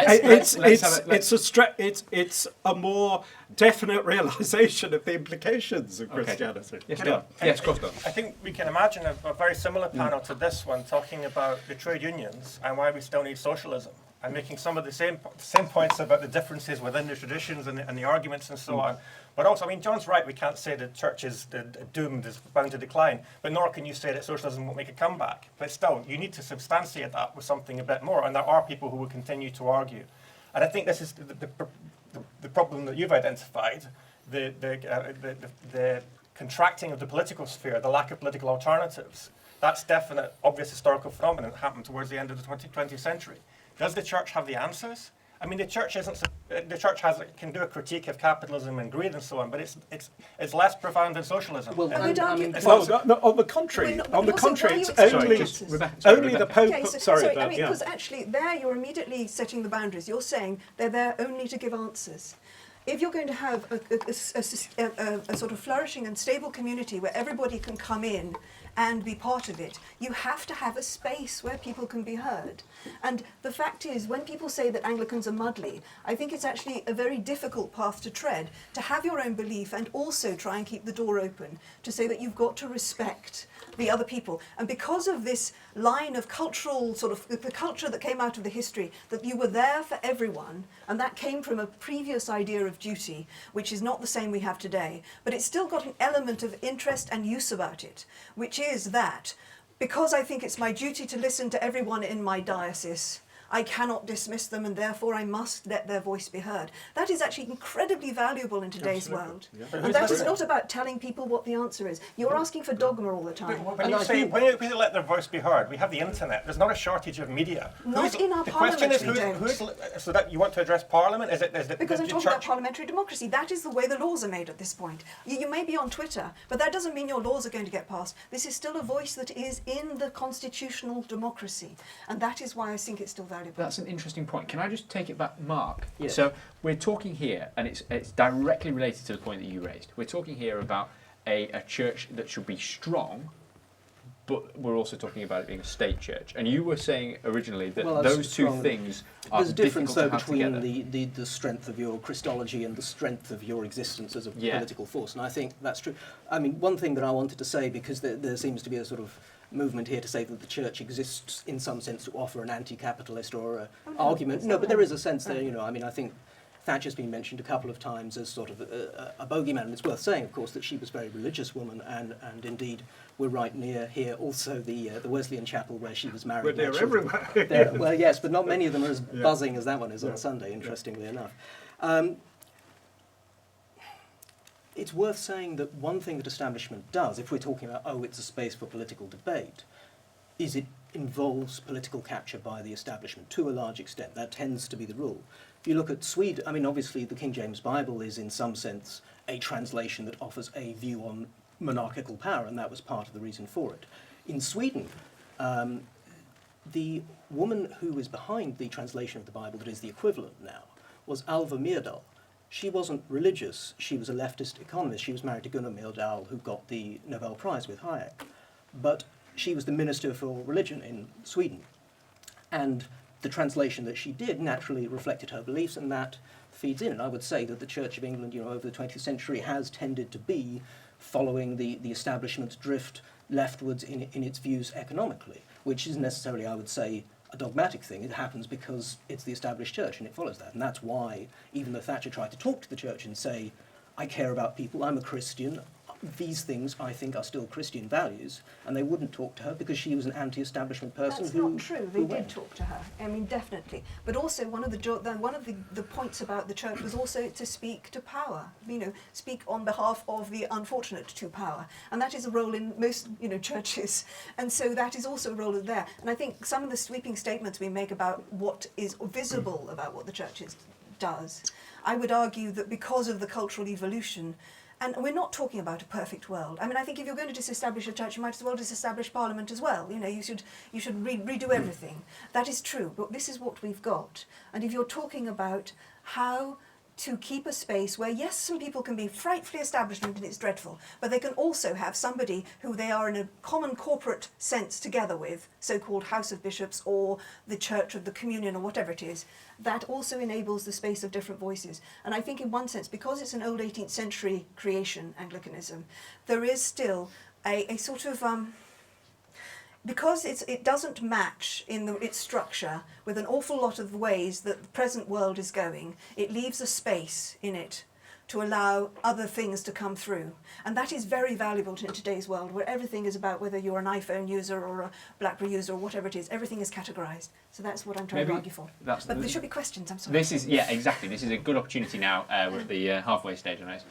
Speaker 2: It's a more definite realisation of the implications of Christianity.
Speaker 1: Yes, Don. Yes, of course, Don.
Speaker 6: I think we can imagine a very similar panel to this one talking about the trade unions and why we still need socialism. and making some of the same points about the differences within the traditions and the arguments and so on. But also, I mean, John's right, we can't say the church is doomed, is bound to decline, but nor can you say that socialism won't make a comeback. But still, you need to substantiate that with something a bit more, and there are people who will continue to argue. And I think this is the problem that you've identified, the contracting of the political sphere, the lack of political alternatives. That's definite, obvious historical phenomenon that happened towards the end of the 20th century. Does the church have the answers? I mean, the church can do a critique of capitalism and greed and so on, but it's less profound than socialism.
Speaker 4: Well,
Speaker 3: I would argue-
Speaker 2: On the contrary,
Speaker 3: We're not-
Speaker 2: on the
Speaker 3: also,
Speaker 2: contrary,
Speaker 3: why
Speaker 2: it's
Speaker 3: are you
Speaker 2: only
Speaker 3: accepting answers?
Speaker 2: only the Pope.
Speaker 3: Okay,
Speaker 2: sorry,
Speaker 3: I mean,
Speaker 2: yeah.
Speaker 3: because actually there you're immediately setting the boundaries. You're saying they're there only to give answers. If you're going to have a sort of flourishing and stable community where everybody can come in and be part of it, you have to have a space where people can be heard. And the fact is, when people say that Anglicans are muddly, I think it's actually a very difficult path to tread, to have your own belief and also try and keep the door open, to say that you've got to respect the other people. And because of this line of cultural, sort of the culture that came out of the history, that you were there for everyone, and that came from a previous idea of duty, which is not the same we have today, but it's still got an element of interest and use about it, which is that because I think it's my duty to listen to everyone in my diocese, I cannot dismiss them, and therefore I must let their voice be heard. That is actually incredibly valuable in today's world. And that is not about telling people what the answer is. You're asking for dogma all the time.
Speaker 6: When you say let their voice be heard, we have the internet. There's not a shortage of media.
Speaker 3: Not in our
Speaker 6: the question is,
Speaker 3: parliament, we
Speaker 6: who's so that you want to address Parliament? Is it
Speaker 3: Because I'm
Speaker 6: the
Speaker 3: talking
Speaker 6: church?
Speaker 3: about parliamentary democracy. That is the way the laws are made at this point. You may be on Twitter, but that doesn't mean your laws are going to get passed. This is still a voice that is in the constitutional democracy. And that is why I think it's still valuable.
Speaker 1: That's an interesting point. Can I just take it back, Mark?
Speaker 4: Yes.
Speaker 1: So we're talking here, and it's directly related to the point that you raised. We're talking here about a church that should be strong, but we're also talking about it being a state church. And you were saying originally that
Speaker 4: Well,
Speaker 1: those two
Speaker 4: strong.
Speaker 1: things are
Speaker 4: There's a difference, though,
Speaker 1: difficult to have
Speaker 4: between
Speaker 1: together.
Speaker 4: the strength of your Christology and the strength of your existence as a
Speaker 1: Yeah.
Speaker 4: political force, and I think that's true. I mean, one thing that I wanted to say, because there seems to be a sort of movement here to say that the church exists in some sense to offer an anti-capitalist or a argument. No, but there is a sense there, you know, I mean, I think Thatcher's been mentioned a couple of times as sort of a bogeyman, and it's worth saying, of course, that she was a very religious woman, and indeed we're right near here also the Wesleyan chapel where she was married.
Speaker 2: We're near
Speaker 4: and had children.
Speaker 2: everywhere.
Speaker 4: There- well, yes, but not many of them are as
Speaker 2: Yeah.
Speaker 4: buzzing as that one is
Speaker 2: Yeah.
Speaker 4: on Sunday, interestingly enough. It's worth saying that one thing that establishment does, if we're talking about, oh, it's a space for political debate, is it involves political capture by the establishment to a large extent. That tends to be the rule. If you look at Sweden, I mean, obviously the King James Bible is in some sense a translation that offers a view on monarchical power, and that was part of the reason for it. In Sweden, the woman who was behind the translation of the Bible that is the equivalent now was Alva Myrdal. She wasn't religious, she was a leftist economist. She was married to Gunnar Myrdal, who got the Nobel Prize with Hayek. But she was the Minister for Religion in Sweden. And the translation that she did naturally reflected her beliefs, and that feeds in. And I would say that the Church of England, you know, over the 20th century has tended to be following the establishment's drift leftwards in its views economically, which isn't necessarily, I would say, a dogmatic thing. It happens because it's the established church and it follows that. And that's why, even though Thatcher tried to talk to the church and say, I care about people, I'm a Christian, these things I think are still Christian values, and they wouldn't talk to her because she was an anti-establishment person.
Speaker 3: That's
Speaker 4: who
Speaker 3: not true. They
Speaker 4: who
Speaker 3: did
Speaker 4: went.
Speaker 3: talk to her. I mean, definitely. But also, one of the points about the church was also to speak to power. You know, speak on behalf of the unfortunate to power, and that is a role in most, you know, churches. And so that is also a role there. And I think some of the sweeping statements we make about what is visible about what the church does, I would argue that because of the cultural evolution. And we're not talking about a perfect world. I mean, I think if you're going to disestablish a church, you might as well disestablish Parliament as well. You know, you should redo everything. That is true, but this is what we've got. And if you're talking about how to keep a space where, yes, some people can be frightfully establishment and it's dreadful, but they can also have somebody who they are in a common corporate sense together with, so-called House of Bishops or the Church of the Communion or whatever it is, that also enables the space of different voices. And I think in one sense, because it's an old 18th century creation, Anglicanism, there is still a sort of, because it doesn't match in its structure with an awful lot of the ways that the present world is going, it leaves a space in it to allow other things to come through. And that is very valuable in today's world, where everything is about whether you're an iPhone user or a BlackBerry user or whatever it is. Everything is categorised. So that's what I'm trying to argue for. But there should be questions, I'm sorry.
Speaker 1: This is, yeah, exactly. This is a good opportunity now, we're at the halfway stage on this,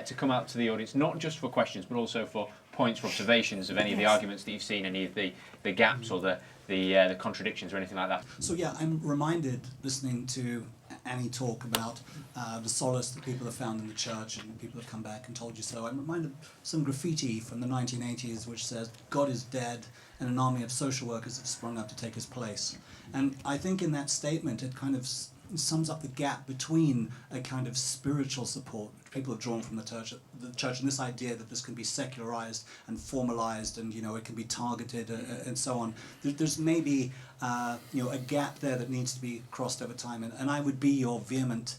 Speaker 1: to come out to the audience, not just for questions, but also for points or observations of any of the arguments that you've seen, any of the gaps or the contradictions or anything like that.
Speaker 7: So yeah, I'm reminded, listening to Annie talk about the solace that people have found in the church, and people have come back and told you so. I'm reminded of some graffiti from the 1980s which says, "God is dead and an army of social workers have sprung up to take his place." And I think in that statement it kind of sums up the gap between a kind of spiritual support which people have drawn from the church and this idea that this can be secularized and formalized, and it can be targeted and so on. There's maybe a gap there that needs to be crossed over time, and I would be your vehement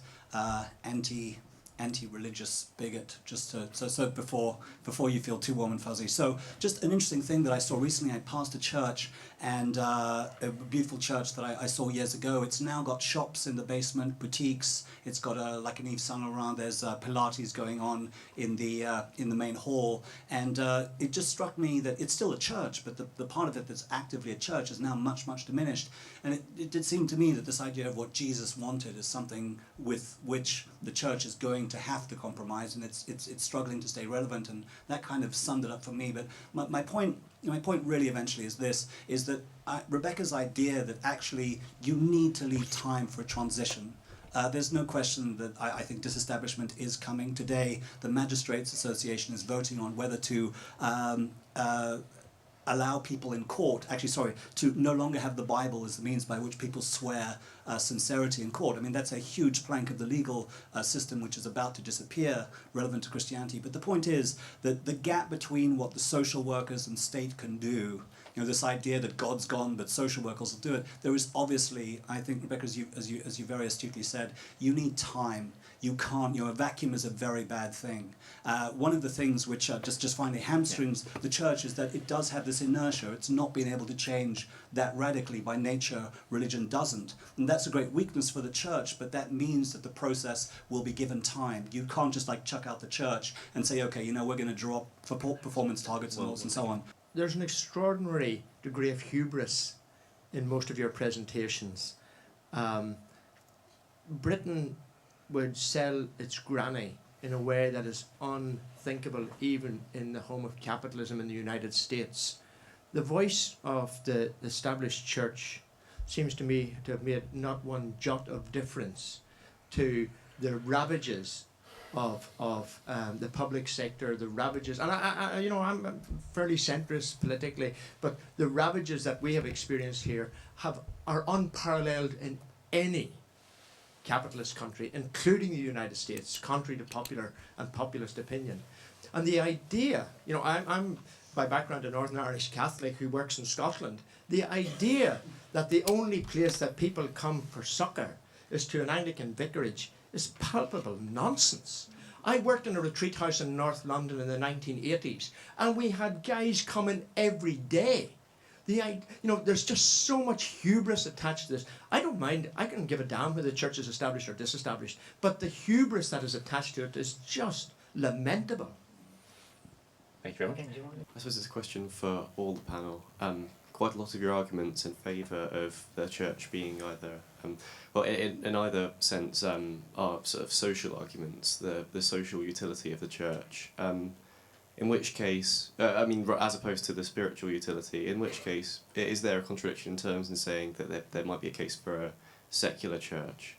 Speaker 7: anti-religious bigot, just so before you feel too warm and fuzzy. So just an interesting thing that I saw recently, I passed a church, and a beautiful church that I saw years ago. It's now got shops in the basement, boutiques. It's got like an Yves Saint Laurent. There's Pilates going on in the main hall, and it just struck me that it's still a church, but the part of it that's actively a church is now much diminished. And it did seem to me that this idea of what Jesus wanted is something with which the church is going to have to compromise, and it's struggling to stay relevant, and that kind of summed it up for me. But my point really eventually is this, is that Rebecca's idea that actually you need to leave time for a transition. There's no question that I think disestablishment is coming. Today, the Magistrates Association is voting on whether to allow people in court, to no longer have the Bible as the means by which people swear sincerity in court. I mean, that's a huge plank of the legal system which is about to disappear, relevant to Christianity. But the point is that the gap between what the social workers and state can do, this idea that God's gone but social workers will do it, there is obviously, I think, Rebecca, as you very astutely said, you need time. You can't, a vacuum is a very bad thing. One of the things which just finally hamstrings the church is that it does have this inertia. It's not being able to change that radically. By nature, religion doesn't. And that's a great weakness for the church, but that means that the process will be given time. You can't just chuck out the church and say, okay, we're going to draw up for performance targets and so on.
Speaker 8: There's an extraordinary degree of hubris in most of your presentations. Britain would sell its granny in a way that is unthinkable even in the home of capitalism in the United States. The voice of the established church seems to me to have made not one jot of difference to the ravages of the public sector, the ravages, and I'm fairly centrist politically, but the ravages that we have experienced here are unparalleled in any capitalist country, including the United States, contrary to popular and populist opinion. And the idea, I'm by background a Northern Irish Catholic who works in Scotland, the idea that the only place that people come for succour is to an Anglican vicarage is palpable nonsense. I worked in a retreat house in North London in the 1980s, and we had guys coming every day. There's just so much hubris attached to this. I don't mind, I can give a damn whether the church is established or disestablished, but the hubris that is attached to it is just lamentable.
Speaker 1: Thank you very much.
Speaker 9: I suppose it's a question for all the panel. Quite a lot of your arguments in favour of the church being either, in either sense, are sort of social arguments, the social utility of the church. In which case, as opposed to the spiritual utility, in which case, is there a contradiction in terms in saying that there might be a case for a secular church?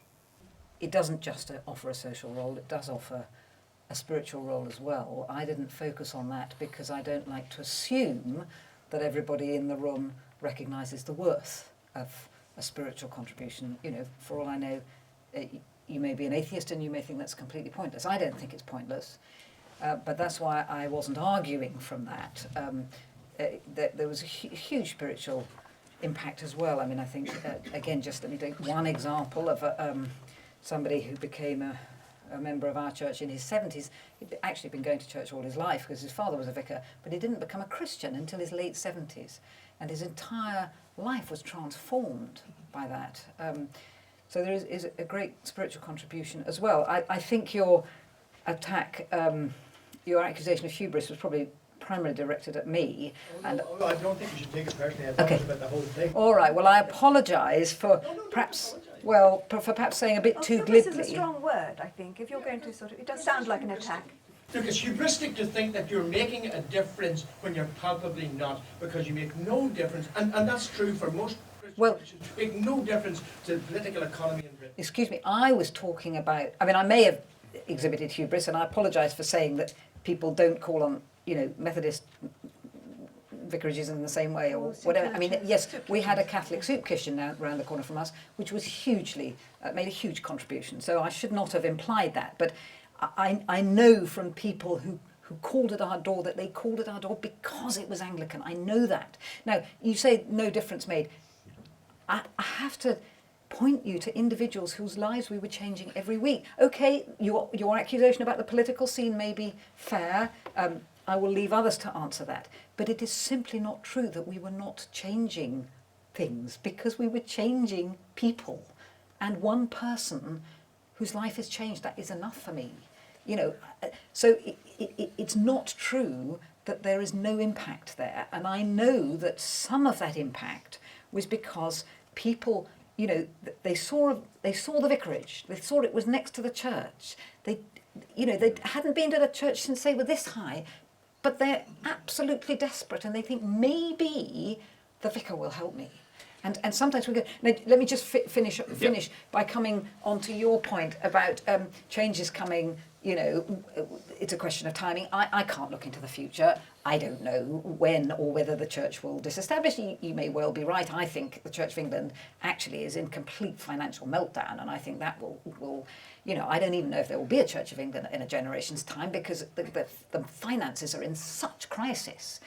Speaker 5: It doesn't just offer a social role, it does offer a spiritual role as well. I didn't focus on that because I don't like to assume that everybody in the room recognises the worth of a spiritual contribution. For all I know, you may be an atheist and you may think that's completely pointless. I don't think it's pointless. But that's why I wasn't arguing from that. There was a huge spiritual impact as well. I think, again, just let me take one example of somebody who became a member of our church in his 70s. He'd actually been going to church all his life because his father was a vicar, but he didn't become a Christian until his late 70s. and his entire life was transformed by that. So there is a great spiritual contribution as well. I think your attack, your accusation of hubris was probably primarily directed at me. And
Speaker 8: I don't think you should take it personally. I
Speaker 5: Okay.
Speaker 8: talked about the whole thing.
Speaker 5: all right, well, I apologise for perhaps, well, for perhaps saying a bit too
Speaker 3: Hubris is a
Speaker 5: glibly.
Speaker 3: strong word, I think. If you're going to sort of, it does sound like an attack.
Speaker 8: Look, it's hubristic to think that you're making a difference when you're palpably not, because you make no difference, and that's true for most Christian
Speaker 5: Well-
Speaker 8: Christians. You make no difference to the political economy in Britain.
Speaker 5: Excuse me, I was talking about, I mean, I may have exhibited hubris, and I apologise for saying that people don't call on, Methodist vicarages in the same way or whatever. I mean, yes, we had a Catholic soup kitchen around the corner from us, which was made a huge contribution. So I should not have implied that. But I know from people who called at our door that they called at our door because it was Anglican. I know that. Now, you say no difference made. I have to point you to individuals whose lives we were changing every week. Okay, your accusation about the political scene may be fair. I will leave others to answer that. But it is simply not true that we were not changing things, because we were changing people. And one person whose life has changed, that is enough for me. So it's not true that there is no impact there. And I know that some of that impact was because people, they saw the vicarage. They saw it was next to the church. They hadn't been to the church since they were this high, but they're absolutely desperate, and they think maybe the vicar will help me. And sometimes we go. Now, let me just finish by coming on to your point about changes coming. It's a question of timing. I can't look into the future. I don't know when or whether the church will disestablish. You may well be right. I think the Church of England actually is in complete financial meltdown, and I think that will I don't even know if there will be a Church of England in a generation's time, because the finances are in such crisis.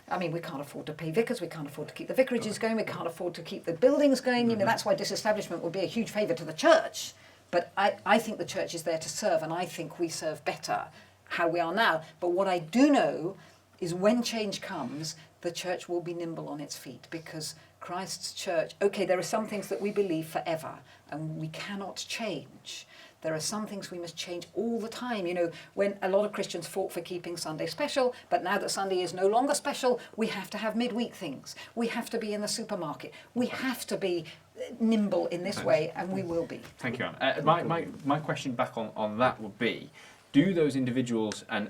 Speaker 5: I mean, we can't afford to pay vicars, we can't afford to keep the vicarages going, we can't afford to keep the buildings going. That's why disestablishment would be a huge favour to the church. But I think the church is there to serve, and I think we serve better how we are now. But what I do know is when change comes, the church will be nimble on its feet, because Christ's church, okay, there are some things that we believe forever and we cannot change. There are some things we must change all the time. When a lot of Christians fought for keeping Sunday special, but now that Sunday is no longer special, we have to have midweek things. We have to be in the supermarket. We have to be nimble in this way, and we will be.
Speaker 1: Thank you, Anne. My question back on that would be, do those individuals, and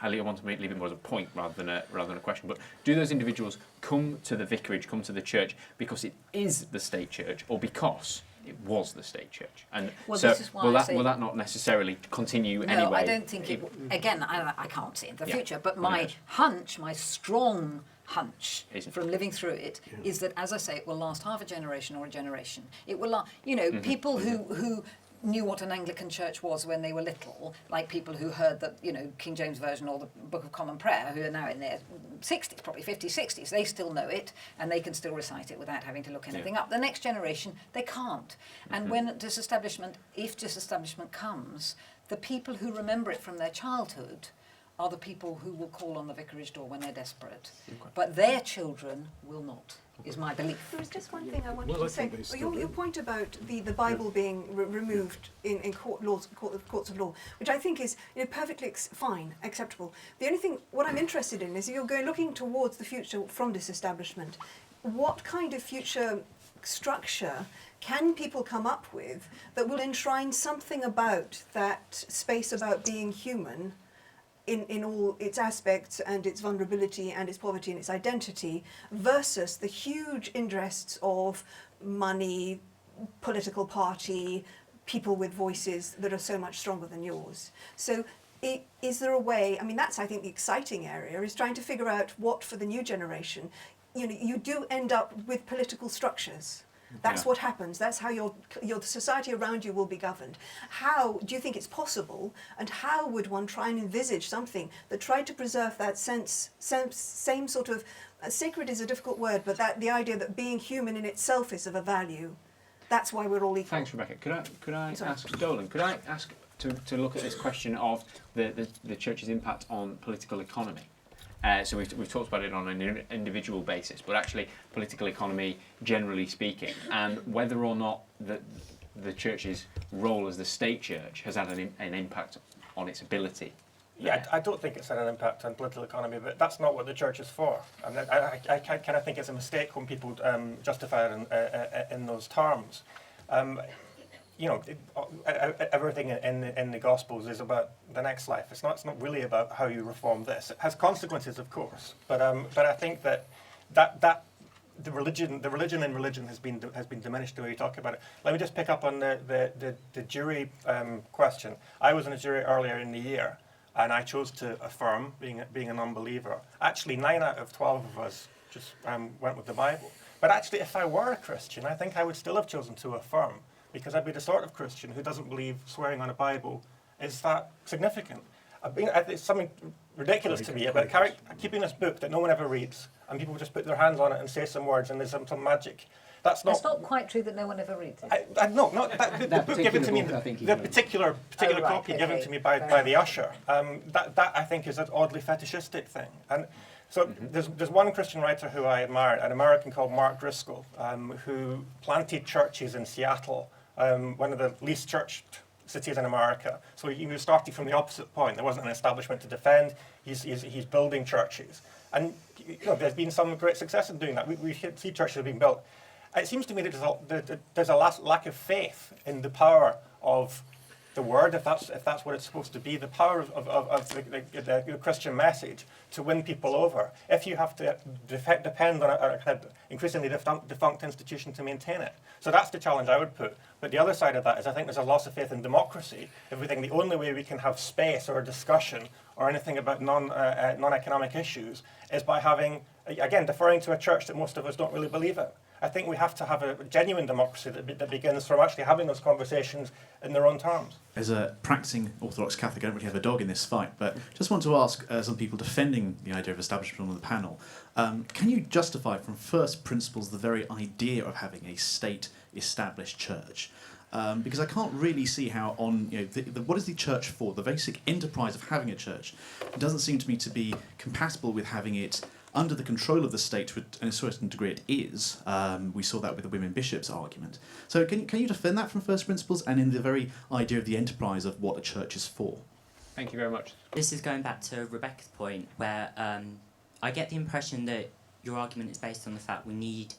Speaker 1: Ali, I want to leave it more as a point rather than a question, but do those individuals come to the vicarage, come to the church because it is the state church, or because it was the state church? And
Speaker 5: Well,
Speaker 1: so
Speaker 5: this is why
Speaker 1: will that not necessarily continue anyway?
Speaker 5: No, I don't think it. Again, I can't see in the
Speaker 1: Yeah.
Speaker 5: future, but
Speaker 1: Well,
Speaker 5: my
Speaker 1: yes.
Speaker 5: hunch, my strong hunch
Speaker 1: Isn't.
Speaker 5: from living through it is that, as I say, it will last half a generation or a generation. It will last.
Speaker 1: Mm-hmm.
Speaker 5: People who knew what an Anglican church was when they were little, like people who heard the King James Version or the Book of Common Prayer, who are now in their 60s, probably 50s, 60s, they still know it and they can still recite it without having to look anything up. The next generation, they can't. And when if disestablishment comes, the people who remember it from their childhood are the people who will call on the vicarage door when they're desperate.
Speaker 1: Okay.
Speaker 5: But their children will not, is my belief.
Speaker 3: There was just one thing I wanted
Speaker 2: Well, I
Speaker 3: to say.
Speaker 2: think they still
Speaker 3: Your
Speaker 2: do.
Speaker 3: point about the Bible being removed in courts of law, which I think is perfectly fine, acceptable. The only thing, what I'm interested in is you're looking towards the future from disestablishment. What kind of future structure can people come up with that will enshrine something about that space about being human in all its aspects and its vulnerability and its poverty and its identity, versus the huge interests of money, political party, people with voices that are so much stronger than yours? So is there a way, that's I think the exciting area, is trying to figure out what for the new generation, you do end up with political structures. That's what happens. That's how your society around you will be governed. How do you think it's possible, and how would one try and envisage something that tried to preserve that same sort of, sacred is a difficult word, but that the idea that being human in itself is of a value. That's why we're all equal.
Speaker 1: Thanks, Rebecca. Could I
Speaker 3: Sorry.
Speaker 1: ask Dolan? Could I ask to look at this question of the church's impact on political economy? So we've talked about it on an individual basis, but actually political economy generally speaking, and whether or not the church's role as the state church has had an impact on its ability.
Speaker 6: Yeah, I don't think it's had an impact on political economy, but that's not what the church is for. I kind of think it's a mistake when people justify it in those terms. Everything in the Gospels is about the next life. It's not really about how you reform this. It has consequences, of course, but I think that the religion in religion has been diminished the way you talk about it. Let me just pick up on the jury question. I was in a jury earlier in the year, and I chose to affirm, being a non-believer. Actually, 9 out of 12 of us just went with the Bible. But actually, if I were a Christian, I think I would still have chosen to affirm, because I'd be the sort of Christian who doesn't believe swearing on a Bible is that significant. It's something ridiculous to me about keeping this book that no one ever reads, and people just put their hands on it and say some words, and there's some magic. That's not
Speaker 5: quite true that no one ever reads it.
Speaker 6: No, not that. The book given to me, the particular copy given to me by the usher. That I think is an oddly fetishistic thing. And so there's one Christian writer who I admire, an American called Mark Driscoll, who planted churches in Seattle, one of the least churched cities in America. So he was starting from the opposite point. There wasn't an establishment to defend. He's building churches, and there's been some great success in doing that. We see churches being built. It seems to me that there's a lack of faith in the power of the word, if that's what it's supposed to be, the power of the Christian message to win people over. If you have to depend on a increasingly defunct institution to maintain it. So that's the challenge I would put. But the other side of that is I think there's a loss of faith in democracy. If we think the only way we can have space or a discussion or anything about non-economic issues is by having, again, deferring to a church that most of us don't really believe in. I think we have to have a genuine democracy that begins from actually having those conversations in their own terms.
Speaker 10: As a practicing Orthodox Catholic, I don't really have a dog in this fight, but just want to ask some people defending the idea of establishment on the panel, can you justify from first principles the very idea of having a state-established church? Because I can't really see how what is the church for? The basic enterprise of having a church doesn't seem to me to be compatible with having it under the control of the state, to a certain degree it is. We saw that with the women bishops argument. So can you defend that from first principles and in the very idea of the enterprise of what a church is for?
Speaker 1: Thank you very much.
Speaker 11: This is going back to Rebecca's point, where I get the impression that your argument is based on the fact we need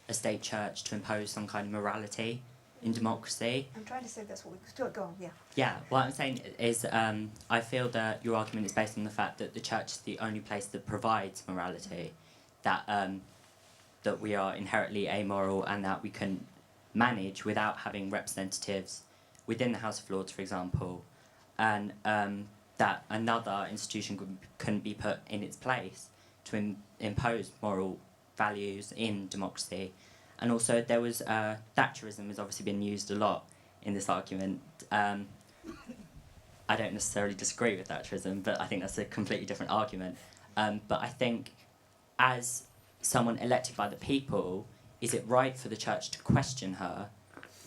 Speaker 11: a state church to impose some kind of morality in democracy.
Speaker 3: I'm trying to say that's what we still go on, yeah.
Speaker 11: Yeah, what I'm saying is I feel that your argument is based on the fact that the church is the only place that provides morality, that that we are inherently amoral and that we can manage without having representatives within the House of Lords, for example, and that another institution couldn't be put in its place to impose moral values in democracy. And also there was, Thatcherism has obviously been used a lot in this argument. I don't necessarily disagree with Thatcherism, but I think that's a completely different argument. But I think as someone elected by the people, is it right for the church to question her?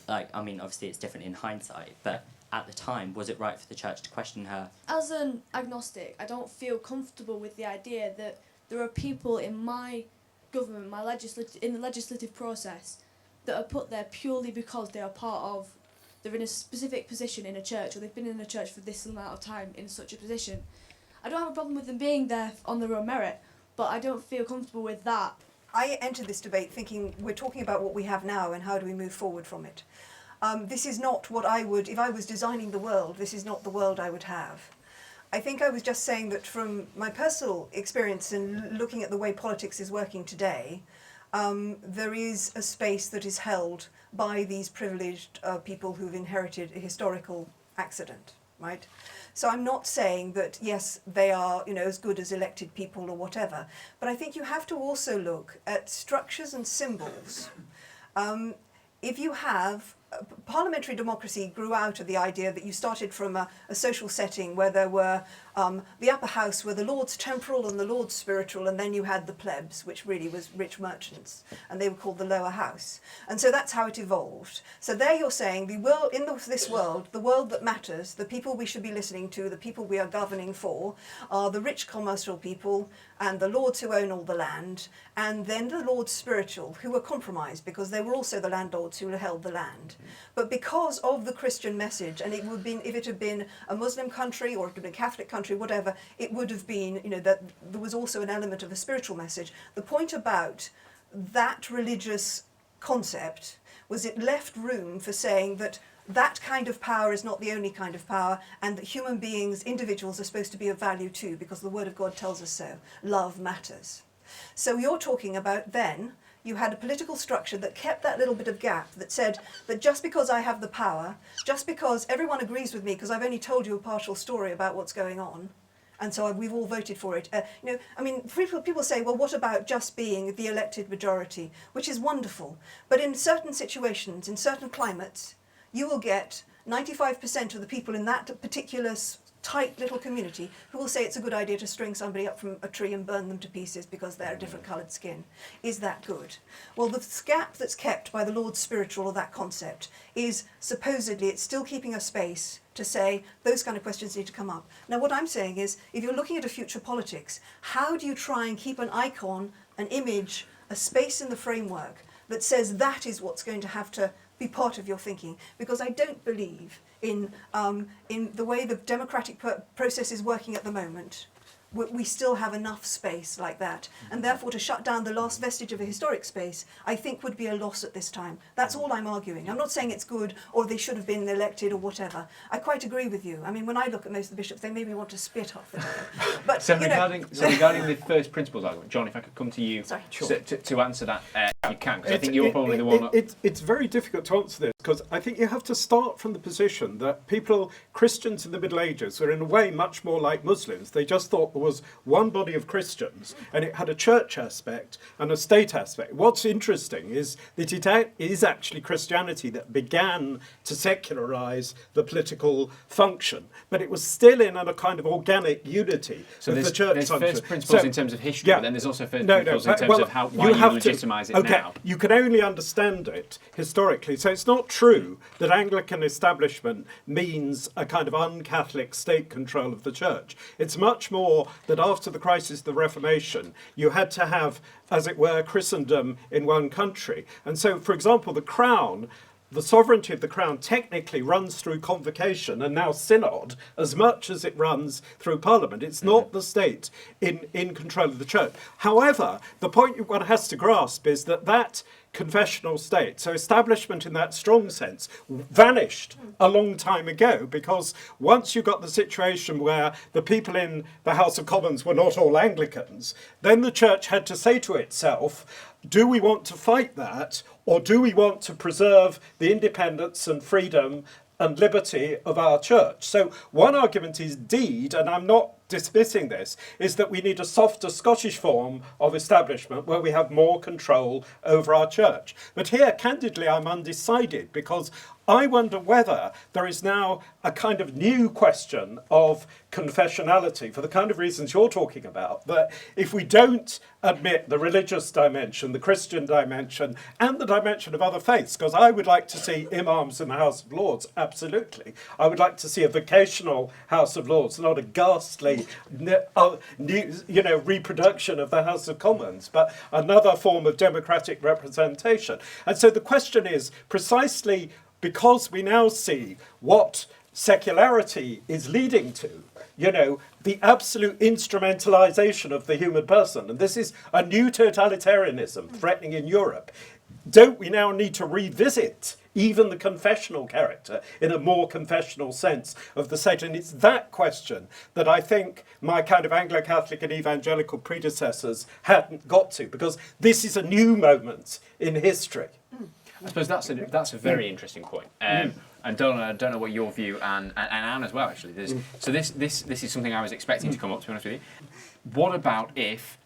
Speaker 11: Obviously it's different in hindsight, but at the time, was it right for the church to question her?
Speaker 12: As an agnostic, I don't feel comfortable with the idea that there are people in my government, in the legislative process, that are put there purely because they're in a specific position in a church, or they've been in a church for this amount of time in such a position. I don't have a problem with them being there on their own merit, but I don't feel comfortable with that.
Speaker 3: I entered this debate thinking we're talking about what we have now and how do we move forward from it. This is not what I would, if I was designing the world, this is not the world I would have. I think I was just saying that from my personal experience in looking at the way politics is working today, there is a space that is held by these privileged people who've inherited a historical accident, right? So I'm not saying that, yes, they are, as good as elected people or whatever, but I think you have to also look at structures and symbols. If you have parliamentary democracy grew out of the idea that you started from a social setting where there were the upper house were the lords temporal and the lords spiritual, and then you had the plebs, which really was rich merchants, and they were called the lower house. And so that's how it evolved. So there you're saying the world, this world, the world that matters, the people we should be listening to, the people we are governing for, are the rich commercial people and the lords who own all the land, and then the lords spiritual, who were compromised because they were also the landlords who held the land. But because of the Christian message, and it would have been, if it had been a Muslim country or if it had been a Catholic country, whatever, it would have been, that there was also an element of a spiritual message. The point about that religious concept was it left room for saying that that kind of power is not the only kind of power, and that human beings, individuals, are supposed to be of value too, because the Word of God tells us so. Love matters. So you're talking about then, you had a political structure that kept that little bit of gap, that said that just because I have the power, just because everyone agrees with me because I've only told you a partial story about what's going on, and so we've all voted for it. People say, well, what about just being the elected majority, which is wonderful. But in certain situations, in certain climates, you will get 95% of the people in that particular tight little community who will say it's a good idea to string somebody up from a tree and burn them to pieces because they're a different coloured skin. Is that good? Well, the gap that's kept by the Lord's spiritual or that concept is supposedly it's still keeping a space to say those kind of questions need to come up. Now, what I'm saying is, if you're looking at a future politics, how do you try and keep an icon, an image, a space in the framework that says that is what's going to have to be part of your thinking? Because I don't believe in the way the democratic process is working at the moment. We still have enough space like that, and therefore to shut down the last vestige of a historic space, I think would be a loss at this time. That's all I'm arguing. I'm not saying it's good or they should have been elected or whatever. I quite agree with you. I mean, when I look at most of the bishops, they maybe want to spit off the time. But
Speaker 1: so regarding the first principles argument, John, if I could come to you to answer that, you can, because I think you're probably the one.
Speaker 2: It's very difficult to answer this, because I think you have to start from the position that Christians in the Middle Ages were in a way much more like Muslims. They just thought there was one body of Christians, and it had a church aspect and a state aspect. What's interesting is that it is actually Christianity that began to secularize the political function, but it was still in a kind of organic unity of the church
Speaker 1: there's
Speaker 2: function.
Speaker 1: First principles in terms of history, but then there's also first principles in terms of why you legitimise it now.
Speaker 2: You can only understand it historically. So it's not true that Anglican establishment means a kind of un-Catholic state control of the church. It's much more that after the crisis of the Reformation, you had to have, as it were, Christendom in one country. And so, for example, the crown, the sovereignty of the crown technically runs through convocation and now synod as much as it runs through parliament. It's not the state in control of the church. However, the point one has to grasp is that confessional state, so establishment in that strong sense, vanished a long time ago, because once you got the situation where the people in the House of Commons were not all Anglicans, then the church had to say to itself, do we want to fight that, or do we want to preserve the independence and freedom and liberty of our church? So one argument is indeed, and I'm not dismissing this, is that we need a softer Scottish form of establishment where we have more control over our church. But here, candidly, I'm undecided, because I wonder whether there is now a kind of new question of confessionality for the kind of reasons you're talking about, that if we don't admit the religious dimension, the Christian dimension, and the dimension of other faiths, because I would like to see imams in the House of Lords, absolutely. I would like to see a vocational House of Lords, not a ghastly reproduction of the House of Commons, but another form of democratic representation. And so the question is, precisely because we now see what secularity is leading to, the absolute instrumentalization of the human person, and this is a new totalitarianism threatening in Europe, don't we now need to revisit even the confessional character in a more confessional sense of the state? And it's that question that I think my kind of Anglo-Catholic and evangelical predecessors hadn't got to, because this is a new moment in history.
Speaker 1: I suppose that's a very interesting point. And I don't know what your view, and Anne as well, actually. So this is something I was expecting to come up, to be honest with you. What about if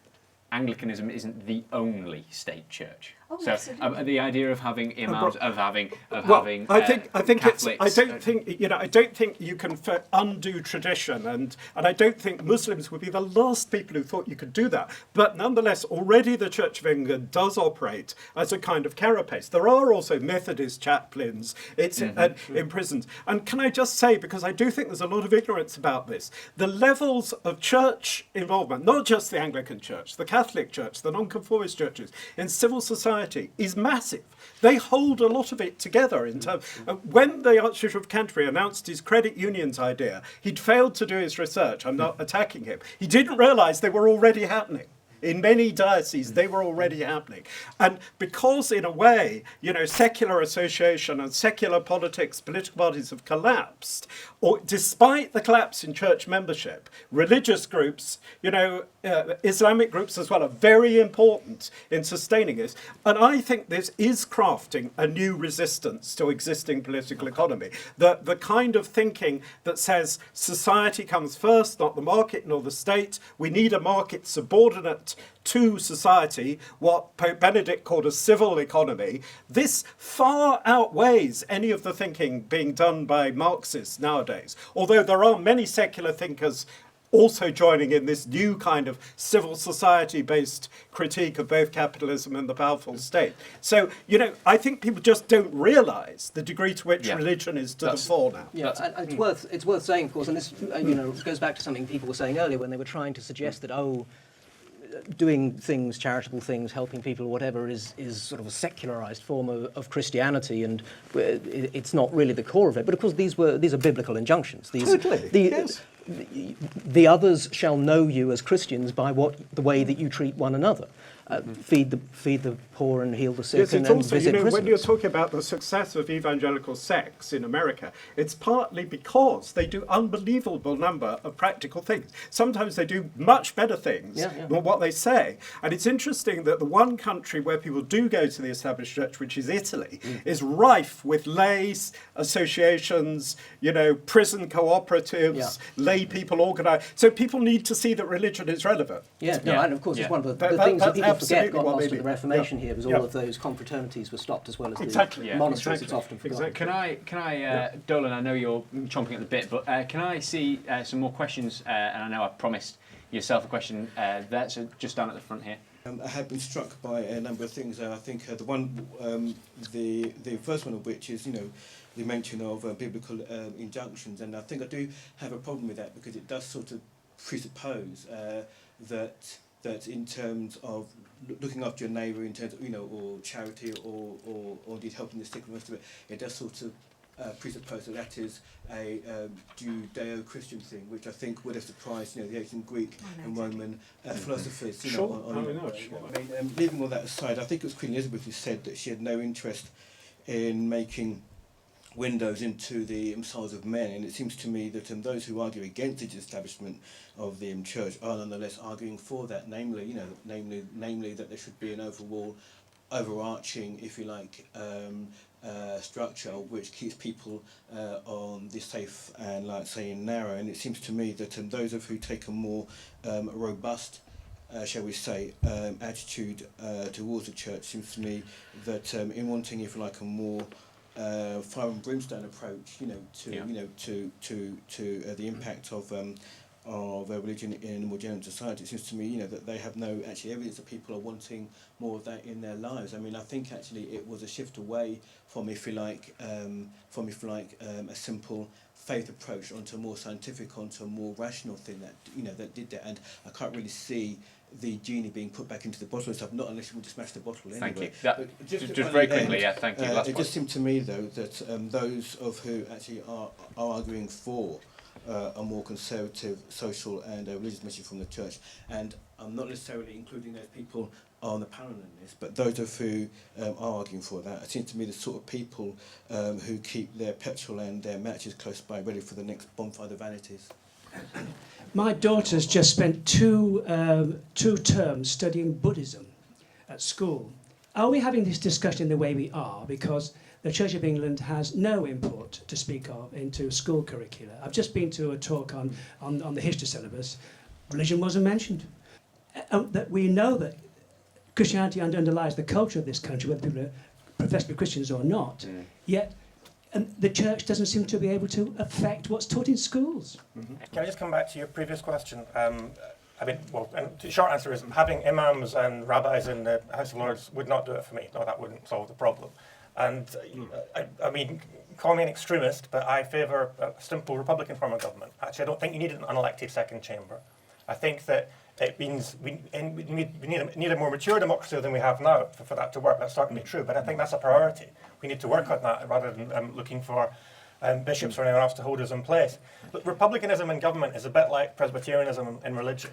Speaker 1: Anglicanism isn't the only state church?
Speaker 3: Oh,
Speaker 1: So
Speaker 3: absolutely.
Speaker 1: the idea of having imams, of having
Speaker 2: I think
Speaker 1: Catholics,
Speaker 2: I don't think you can undo tradition, and I don't think Muslims would be the last people who thought you could do that. But nonetheless, already the Church of England does operate as a kind of carapace. There are also Methodist chaplains. It's in prisons. And can I just say, because I do think there's a lot of ignorance about this, the levels of church involvement, not just the Anglican Church, the Catholic Church, the nonconformist churches, in civil society is massive. They hold a lot of it together in terms. When the Archbishop of Canterbury announced his credit unions idea, he'd failed to do his research. I'm not attacking him. He didn't realise they were already happening. In many dioceses, they were already happening. And because, in a way, secular association and secular politics, political parties have collapsed, or despite the collapse in church membership, religious groups, Islamic groups as well, are very important in sustaining this. And I think this is crafting a new resistance to existing political economy. The kind of thinking that says society comes first, not the market nor the state. We need a market subordinate to society, what Pope Benedict called a civil economy. This far outweighs any of the thinking being done by Marxists nowadays, although there are many secular thinkers also joining in this new kind of civil society-based critique of both capitalism and the powerful state. So, I think people just don't realise the degree to which religion is to the fore now.
Speaker 4: Yeah, and it's worth saying, of course, and this goes back to something people were saying earlier when they were trying to suggest that, doing things, charitable things, helping people or whatever is sort of a secularized form of Christianity, and it's not really the core of it. But of course, these are biblical injunctions.
Speaker 2: Yes.
Speaker 4: The others shall know you as Christians by the way that you treat one another. Feed the poor and heal the sick,
Speaker 2: yes,
Speaker 4: and
Speaker 2: also,
Speaker 4: visit prisoners.
Speaker 2: when you're talking about the success of evangelical sects in America, it's partly because they do unbelievable number of practical things. Sometimes they do much better things than what they say. And it's interesting that the one country where people do go to the established church, which is Italy, is rife with lay associations, prison cooperatives, lay people organised. So people need to see that religion is relevant.
Speaker 4: And of course it's one of the things that people forget got lost in the Reformation here was all of those confraternities were stopped as well as the monasteries. It's often forgotten.
Speaker 1: Can I, Dolan, I know you're chomping at the bit, but can I see some more questions? And I know I promised yourself a question there, so just down at the front here.
Speaker 13: I have been struck by a number of things. I think the first one of which is, the mention of biblical injunctions, and I think I do have a problem with that because it does sort of presuppose that in terms of looking after your neighbour, in terms of, or charity or indeed helping the sick and the rest of it, it does sort of presuppose that is a Judeo-Christian thing, which I think would have surprised, the ancient Greek and Roman philosophers. Leaving all that aside, I think it was Queen Elizabeth who said that she had no interest in making windows into the souls of men, and it seems to me that those who argue against the establishment of the church are nonetheless arguing for that, namely that there should be an overarching, if you like, structure which keeps people on the safe and, like saying, narrow. And it seems to me that those of who take a more robust shall we say, attitude towards the church, seems to me that in wanting, if you like, a more fire and brimstone approach, to the impact of religion in a more general society, it seems to me, that they have no actually evidence that people are wanting more of that in their lives. I mean, I think actually it was a shift away from, if you like, a simple faith approach onto a more scientific, onto a more rational thing that did that. And I can't really see the genie being put back into the bottle and stuff, not unless you want to smash the bottle anyway.
Speaker 1: Thank you. Just very quickly, thank you.
Speaker 13: It just seemed to me, though, that those of who actually are arguing for a more conservative social and religious message from the church, and I'm not necessarily including those people on the panel in this, but those of who are arguing for that, it seems to me the sort of people who keep their petrol and their matches close by, ready for the next bonfire of the vanities.
Speaker 14: My daughter's just spent two terms studying Buddhism at school. Are we having this discussion the way we are because the Church of England has no input to speak of into school curricula? I've just been to a talk on the history syllabus. Religion wasn't mentioned. That we know that Christianity underlies the culture of this country, whether people are profess to be Christians or not. Yet, the church doesn't seem to be able to affect what's taught in schools.
Speaker 6: Can I just come back to your previous question? I mean, well, and the short answer is having imams and rabbis in the House of Lords would not do it for me. No, that wouldn't solve the problem. And I mean, call me an extremist, but I favour a simple Republican form of government. Actually, I don't think you need an unelected second chamber. I think that it means we need a more mature democracy than we have now for that to work. That's certainly true, but I think that's a priority. We need to work on that rather than looking for bishops or anyone else to hold us in place. Look, republicanism in government is a bit like Presbyterianism in religion.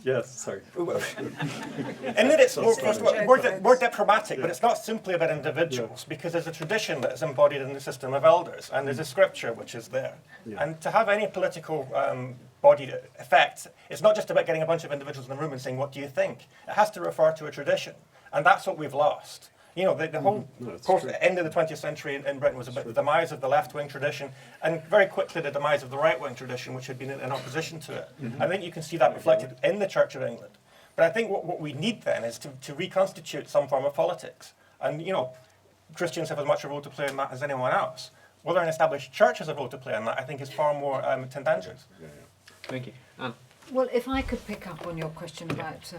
Speaker 2: Yes, sorry.
Speaker 6: And then it's more diplomatic, but it's not simply about individuals, because there's a tradition that is embodied in the system of elders, and there's a scripture which is there. And to have any political bodied effect, it's not just about getting a bunch of individuals in the room and saying, what do you think? It has to refer to a tradition, and that's what we've lost. You know, the whole end of the 20th century in Britain was about the demise of the left-wing tradition, and very quickly the demise of the right-wing tradition, which had been in opposition to it. I think you can see that reflected in the Church of England. But I think what we need then is to reconstitute some form of politics. And, you know, Christians have as much a role to play in that as anyone else. Whether an established church has a role to play in that, I think is far more tendentious.
Speaker 1: Thank you. Anne?
Speaker 5: Well, if I could pick up on your question about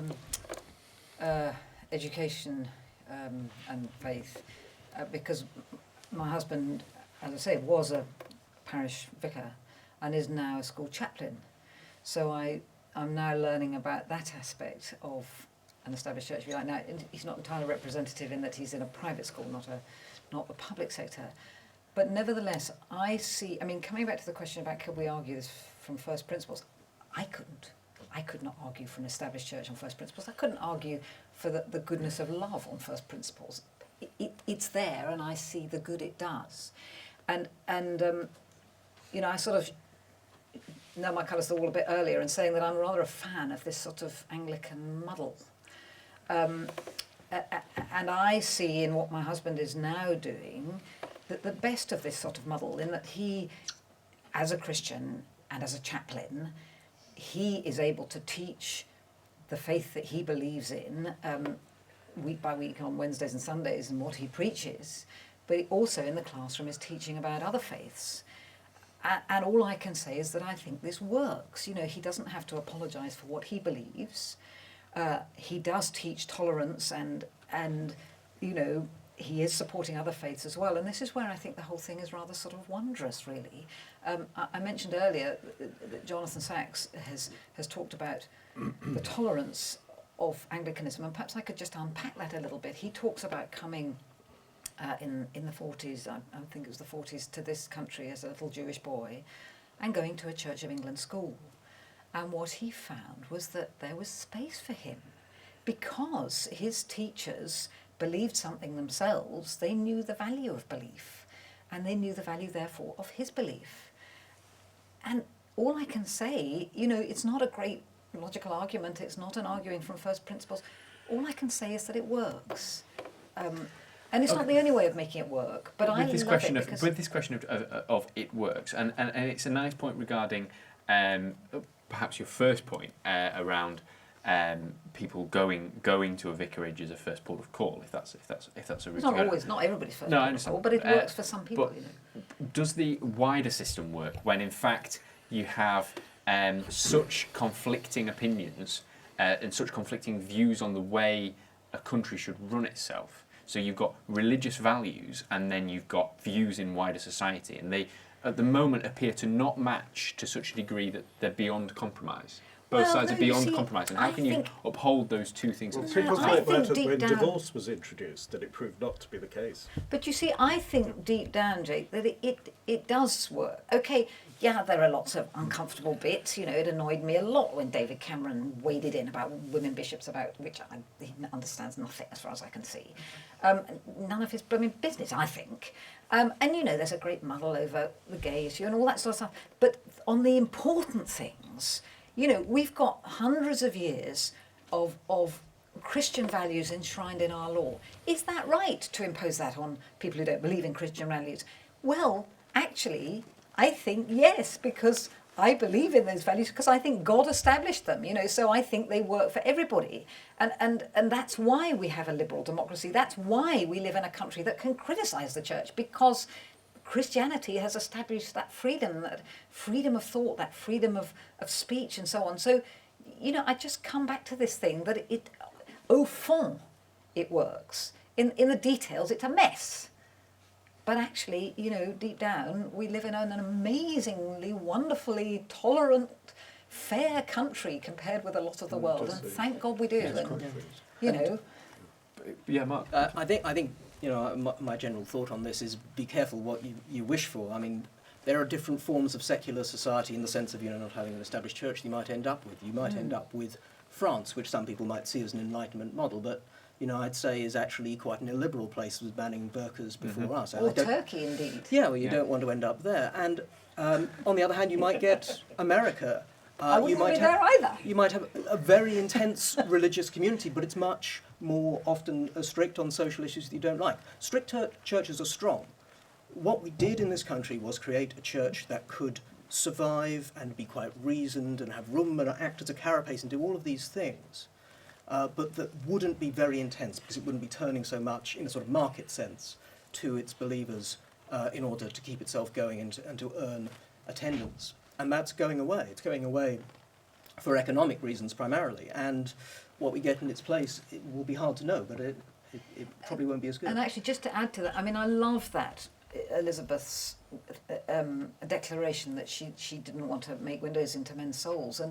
Speaker 5: education and faith, because my husband, as I say, was a parish vicar and is now a school chaplain. So I'm now learning about that aspect of an established church. Now, he's not entirely representative in that he's in a private school, not the public sector. But nevertheless, I see, I mean, coming back to the question about could we argue this from first principles, I couldn't. I could not argue for an established church on first principles. I couldn't argue for the goodness of love on first principles. It's there, and I see the good it does. And you know, I sort of know my colours all a bit earlier in saying that I'm rather a fan of this sort of Anglican muddle. And I see in what my husband is now doing that the best of this sort of muddle, in that he, as a Christian and as a chaplain, he is able to teach the faith that he believes in week by week on Wednesdays and Sundays and what he preaches, but he also in the classroom is teaching about other faiths. And all I can say is that I think this works. You know, he doesn't have to apologise for what he believes. He does teach tolerance and you know, he is supporting other faiths as well. And this is where I think the whole thing is rather sort of wondrous, really. I mentioned earlier that Jonathan Sacks has talked about the tolerance of Anglicanism, and perhaps I could just unpack that a little bit. He talks about coming in the 40s, I think it was the 40s, to this country as a little Jewish boy and going to a Church of England school. And what he found was that there was space for him because his teachers believed something themselves. They knew the value of belief, and they knew the value, therefore, of his belief. And all I can say, you know, it's not a great logical argument, it's not an arguing from first principles. All I can say is that it works. And it's not the only way of making it work, but I love it because...
Speaker 1: With this question of it works, and it's a nice point regarding perhaps your first point around people going to a vicarage as a first port of call, if that's a route.
Speaker 5: It's not always, not everybody's first port of call, but it works for some people.
Speaker 1: But
Speaker 5: you know.
Speaker 1: Does the wider system work when, in fact, you have such conflicting opinions and such conflicting views on the way a country should run itself? So you've got religious values, and then you've got views in wider society, and they, at the moment, appear to not match to such a degree that they're beyond compromise. Both sides are beyond compromise, and how can you uphold those two things at the same
Speaker 2: People
Speaker 1: time?
Speaker 2: thought that when divorce was introduced, that it proved not to be the case.
Speaker 5: But you see, I think deep down, Jake, that it does work. Okay, yeah, there are lots of uncomfortable bits. You know, it annoyed me a lot when David Cameron waded in about women bishops, about which he understands nothing as far as I can see. None of his blooming business, I think. And, you know, there's a great muddle over the gay issue and all that sort of stuff. But on the important things... You know, we've got hundreds of years of Christian values enshrined in our law. Is that right to impose that on people who don't believe in Christian values? Well, actually, I think yes, because I believe in those values because I think God established them, you know, so I think they work for everybody. And that's why we have a liberal democracy. That's why we live in a country that can criticize the church, because Christianity has established that freedom of thought, that freedom of speech and so on. So, you know, I just come back to this thing that it, au fond, it works. In the details, it's a mess. But actually, you know, deep down, we live in an amazingly, wonderfully tolerant, fair country compared with a lot of the world, and thank God we do. And, you know,
Speaker 1: Yeah, Mark.
Speaker 4: I think you know, my general thought on this is be careful what you wish for. I mean, there are different forms of secular society in the sense of, you know, not having an established church that you might end up with. You might end up with France, which some people might see as an Enlightenment model, but you know, I'd say is actually quite an illiberal place, with banning burqas before us.
Speaker 5: or Turkey, indeed.
Speaker 4: Yeah, well, you don't want to end up there. And on the other hand, you might get America.
Speaker 5: I wouldn't want to be there either.
Speaker 4: You might have a very intense religious community, but it's much more often strict on social issues that you don't like. Strict churches are strong. What we did in this country was create a church that could survive and be quite reasoned and have room and act as a carapace and do all of these things. But that wouldn't be very intense because it wouldn't be turning so much in a sort of market sense to its believers in order to keep itself going and to earn attendance. And that's going away. It's going away for economic reasons primarily. And what we get in its place, it will be hard to know, but it probably won't be as good.
Speaker 5: And actually, just to add to that, I mean, I love that Elizabeth's declaration that she didn't want to make windows into men's souls.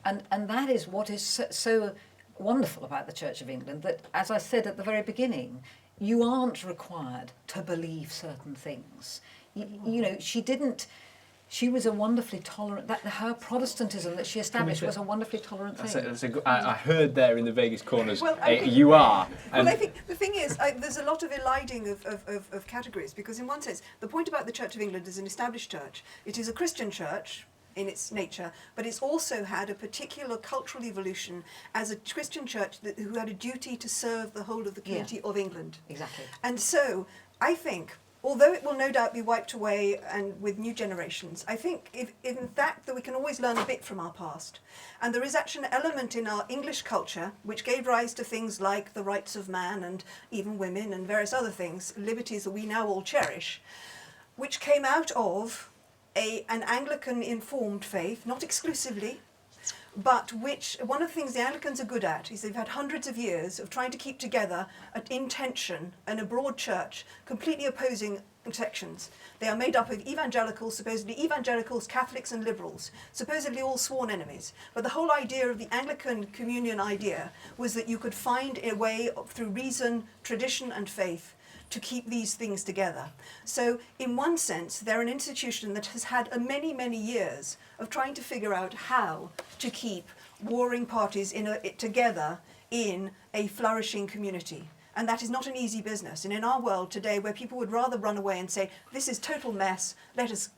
Speaker 5: And that is what is so wonderful about the Church of England, that, as I said at the very beginning, you aren't required to believe certain things. You know, she was a wonderfully tolerant, her Protestantism that she established was a wonderfully tolerant thing.
Speaker 1: I heard there in the Vegas corners,
Speaker 3: Well,
Speaker 1: you are.
Speaker 3: Well, I think the thing is, there's a lot of eliding of categories, because in one sense, the point about the Church of England is an established church. It is a Christian church in its nature, but it's also had a particular cultural evolution as a Christian church who had a duty to serve the whole of the community of England.
Speaker 5: Exactly.
Speaker 3: And so, I think, although it will no doubt be wiped away and with new generations, I think in fact that we can always learn a bit from our past. And there is actually an element in our English culture which gave rise to things like the rights of man and even women and various other things, liberties that we now all cherish, which came out of an Anglican-informed faith, not exclusively, but which, one of the things the Anglicans are good at is they've had hundreds of years of trying to keep together an intention and a broad church, completely opposing sections. They are made up of evangelicals, supposedly evangelicals, Catholics and liberals, supposedly all sworn enemies. But the whole idea of the Anglican communion idea was that you could find a way through reason, tradition and faith to keep these things together. So in one sense, they're an institution that has had many, many years of trying to figure out how to keep warring parties together in a flourishing community. And that is not an easy business. And in our world today, where people would rather run away and say, this is total mess, let us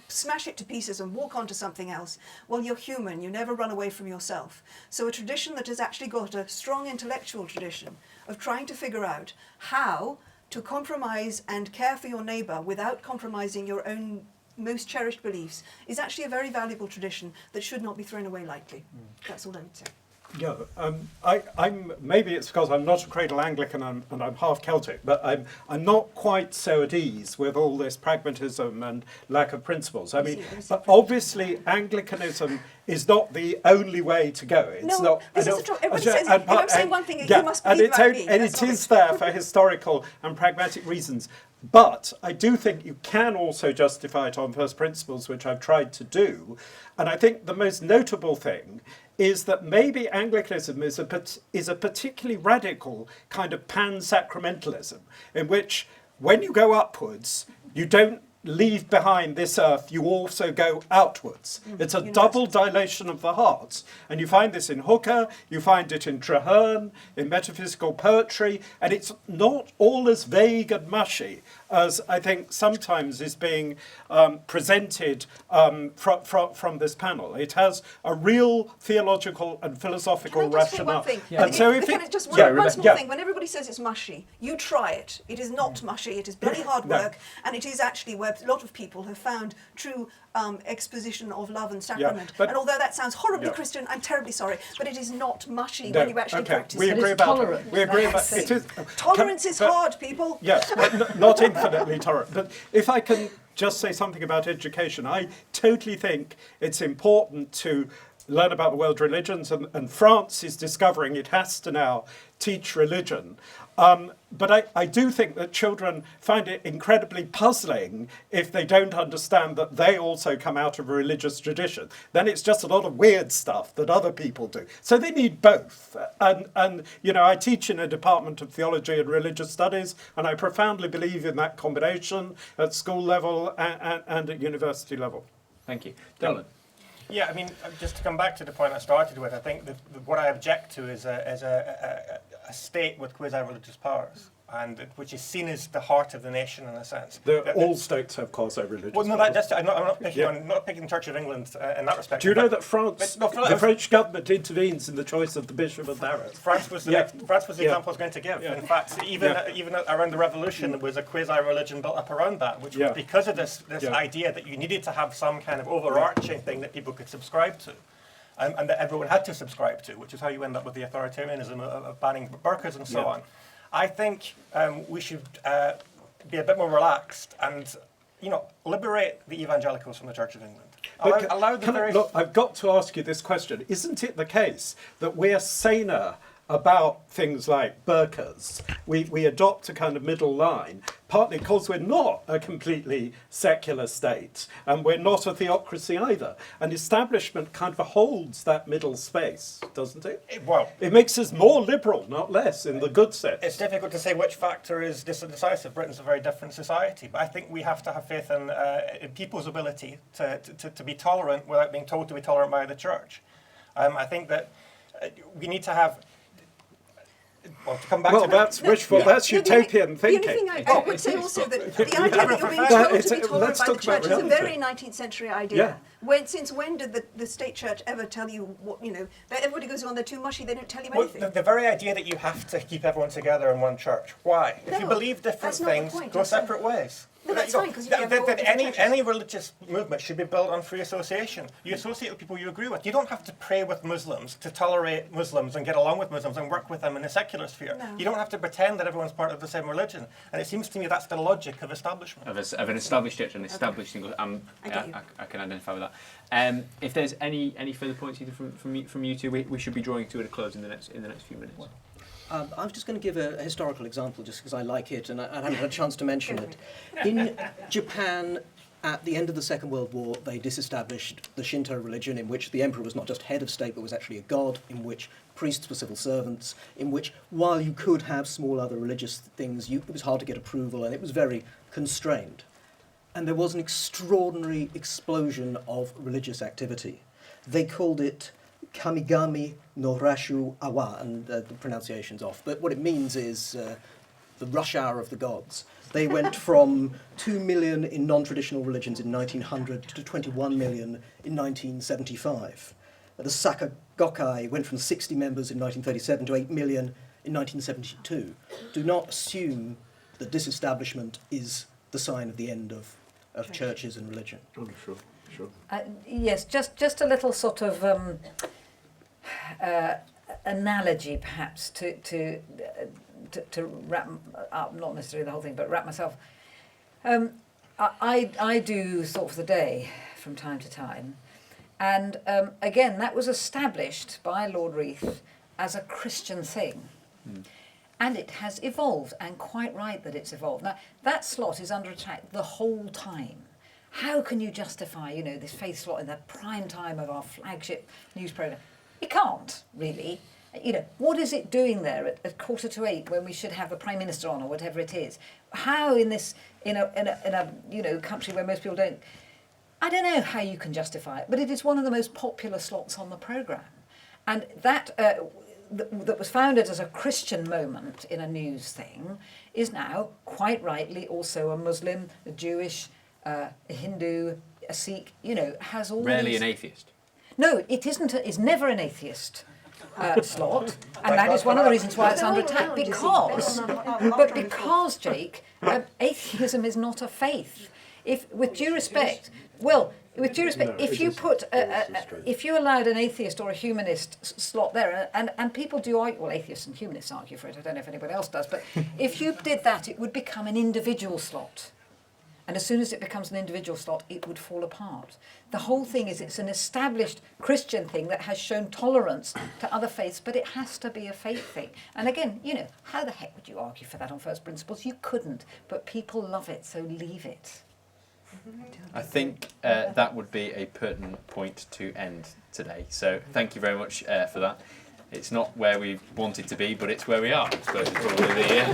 Speaker 3: smash it to pieces and walk on to something else. Well, you're human, you never run away from yourself. So a tradition that has actually got a strong intellectual tradition of trying to figure out how to compromise and care for your neighbour without compromising your own most cherished beliefs is actually a very valuable tradition that should not be thrown away lightly. That's all I would say.
Speaker 2: Yeah, I'm maybe it's because I'm not a cradle Anglican and I'm half Celtic, but I'm not quite so at ease with all this pragmatism and lack of principles. I mean, but obviously Anglicanism is not the only way to go. It's
Speaker 3: No,
Speaker 2: not.
Speaker 3: this is true. Everybody says, if I'm saying one thing, you must believe about me.
Speaker 2: And it is there for historical and pragmatic reasons. But I do think you can also justify it on first principles, which I've tried to do. And I think the most notable thing is that maybe Anglicanism is a particularly radical kind of pan-sacramentalism, in which when you go upwards, you don't leave behind this earth, you also go outwards. It's a double dilation of the heart. And you find this in Hooker, you find it in Traherne, in metaphysical poetry, and it's not all as vague and mushy as I think sometimes is being presented from this panel. It has a real theological and philosophical
Speaker 3: Can I just say
Speaker 2: rationale.
Speaker 3: one thing?
Speaker 2: And so if
Speaker 3: Can
Speaker 2: it,
Speaker 3: I just
Speaker 2: yeah,
Speaker 3: one small
Speaker 2: yeah.
Speaker 3: thing? When everybody says it's mushy, you try it. It is not mushy. It is bloody hard work, and it is actually where a lot of people have found true exposition of love and sacrament.
Speaker 2: but-
Speaker 3: and although that sounds horribly
Speaker 2: Yeah.
Speaker 3: Christian, I'm terribly sorry, but it is not mushy
Speaker 2: No,
Speaker 3: when you actually
Speaker 2: okay,
Speaker 3: practice
Speaker 2: we
Speaker 3: it.
Speaker 2: agree
Speaker 5: it's
Speaker 2: about
Speaker 5: tolerant.
Speaker 2: we agree about
Speaker 3: That's
Speaker 2: it. Is
Speaker 3: Tolerance is
Speaker 2: but-
Speaker 3: hard, people.
Speaker 2: Yes, but not infinitely tolerant. But if I can just say something about education, I totally think it's important to learn about the world religions, and France is discovering it has to now teach religion. But I do think that children find it incredibly puzzling if they don't understand that they also come out of a religious tradition. Then it's just a lot of weird stuff that other people do. So they need both. And you know, I teach in a department of theology and religious studies, and I profoundly believe in that combination at school level and at university level.
Speaker 1: Thank you. Dylan.
Speaker 6: Yeah, I mean, just to come back to the point I started with, I think what I object to is a state with quasi-religious powers, and which is seen as the heart of the nation in a sense.
Speaker 2: All states have quasi-religious
Speaker 6: Well, no,
Speaker 2: powers.
Speaker 6: I'm not picking
Speaker 2: Yeah.
Speaker 6: on, not picking the Church of England in that respect.
Speaker 2: Do you know
Speaker 6: but-
Speaker 2: that France,
Speaker 6: but- no,
Speaker 2: the French government intervenes in the choice of the Bishop of Paris?
Speaker 6: France was the,
Speaker 2: Yeah.
Speaker 6: France was the
Speaker 2: Yeah.
Speaker 6: example I was going to give.
Speaker 2: Yeah.
Speaker 6: In fact, even
Speaker 2: Yeah.
Speaker 6: even around the Revolution, there was a quasi-religion built up around that, which
Speaker 2: Yeah.
Speaker 6: was because of this
Speaker 2: Yeah.
Speaker 6: idea that you needed to have some kind of overarching thing that people could subscribe to. And that everyone had to subscribe to, which is how you end up with the authoritarianism of banning burqas and so
Speaker 2: Yeah.
Speaker 6: on. I think we should be a bit more relaxed and, you know, liberate the evangelicals from the Church of England.
Speaker 2: But
Speaker 6: Allow the various...
Speaker 2: look, I've got to ask you this question. Isn't it the case that we're saner about things like burqas? We adopt a kind of middle line, partly because we're not a completely secular state, and we're not a theocracy either. And establishment kind of holds that middle space, doesn't it?
Speaker 6: Well,
Speaker 2: It makes us more liberal, not less, in the good sense.
Speaker 6: it's difficult to say which factor is decisive. Britain's a very different society, but I think we have to have faith in people's ability to be tolerant without being told to be tolerant by the church. I think that we need to have... Well, to come back to
Speaker 2: that's wishful, that's utopian
Speaker 3: The only
Speaker 2: thinking.
Speaker 3: thing I would say also that the idea that you're being told to be tolerant by the church is a very 19th century idea. Since when did the state church ever tell you what, you know, that everybody goes on, they're too mushy, they don't tell you anything?
Speaker 6: The very idea that you have to keep everyone together in one church. Why? If you
Speaker 3: No,
Speaker 6: believe different
Speaker 3: that's not the
Speaker 6: things,
Speaker 3: point,
Speaker 6: go
Speaker 3: I'm saying.
Speaker 6: separate ways.
Speaker 3: No, that's fine, 'cause you have all different churches.
Speaker 6: Any religious movement should be built on free association. You associate with people you agree with. You don't have to pray with Muslims to tolerate Muslims and get along with Muslims and work with them in the secular sphere.
Speaker 3: No.
Speaker 6: You don't have to pretend that everyone's part of the same religion. And it seems to me that's the logic of establishment.
Speaker 1: Of an established church, an established single.
Speaker 3: I get you.
Speaker 1: I can identify with that. If there's any further points either from you two, we should be drawing to a close in the next few minutes.
Speaker 4: I was just going to give a historical example just because I like it and I haven't had a chance to mention it. In Japan, at the end of the Second World War, they disestablished the Shinto religion, in which the emperor was not just head of state but was actually a god, in which priests were civil servants, in which, while you could have small other religious things, it was hard to get approval and it was very constrained. And there was an extraordinary explosion of religious activity. They called it Kamigami no Rashu Awa, and the pronunciation's off, but what it means is the rush hour of the gods. They went from 2 million in non-traditional religions in 1900 to 21 million in 1975. The Saka Gokkai went from 60 members in 1937 to 8 million in 1972. Do not assume that disestablishment is the sign of the end of churches and religion.
Speaker 2: Oh, sure.
Speaker 5: Yes, just a little sort of analogy, perhaps, to wrap up, not necessarily the whole thing, but wrap myself. I do Thought for the Day from time to time, and again, that was established by Lord Reith as a Christian thing. And it has evolved, and quite right that it's evolved. Now, that slot is under attack the whole time. How can you justify, you know, this faith slot in the prime time of our flagship news programme? You can't, really. You know, what is it doing there at 7:45 when we should have the Prime Minister on or whatever it is? How in a you know, country where most people don't... I don't know how you can justify it, but it is one of the most popular slots on the programme. And that... that was founded as a Christian moment in a news thing is now, quite rightly, also a Muslim, a Jewish, a Hindu, a Sikh, has all
Speaker 1: Rarely
Speaker 5: these...
Speaker 1: an atheist.
Speaker 5: No, it isn't. It's never an atheist slot, and that is one of the reasons why it's under attack. Because, Jake, atheism is not a faith. With due respect, if you put, if you allowed an atheist or a humanist slot there, and people do argue, well, atheists and humanists argue for it. I don't know if anybody else does, but if you did that, it would become an individual slot. And as soon as it becomes an individual slot, it would fall apart. The whole thing is it's an established Christian thing that has shown tolerance to other faiths, but it has to be a faith thing. And again, how the heck would you argue for that on first principles? You couldn't, but people love it, so leave it.
Speaker 1: I think that would be a pertinent point to end today. So thank you very much for that. It's not where we wanted to be, but it's where we are. I suppose it's probably the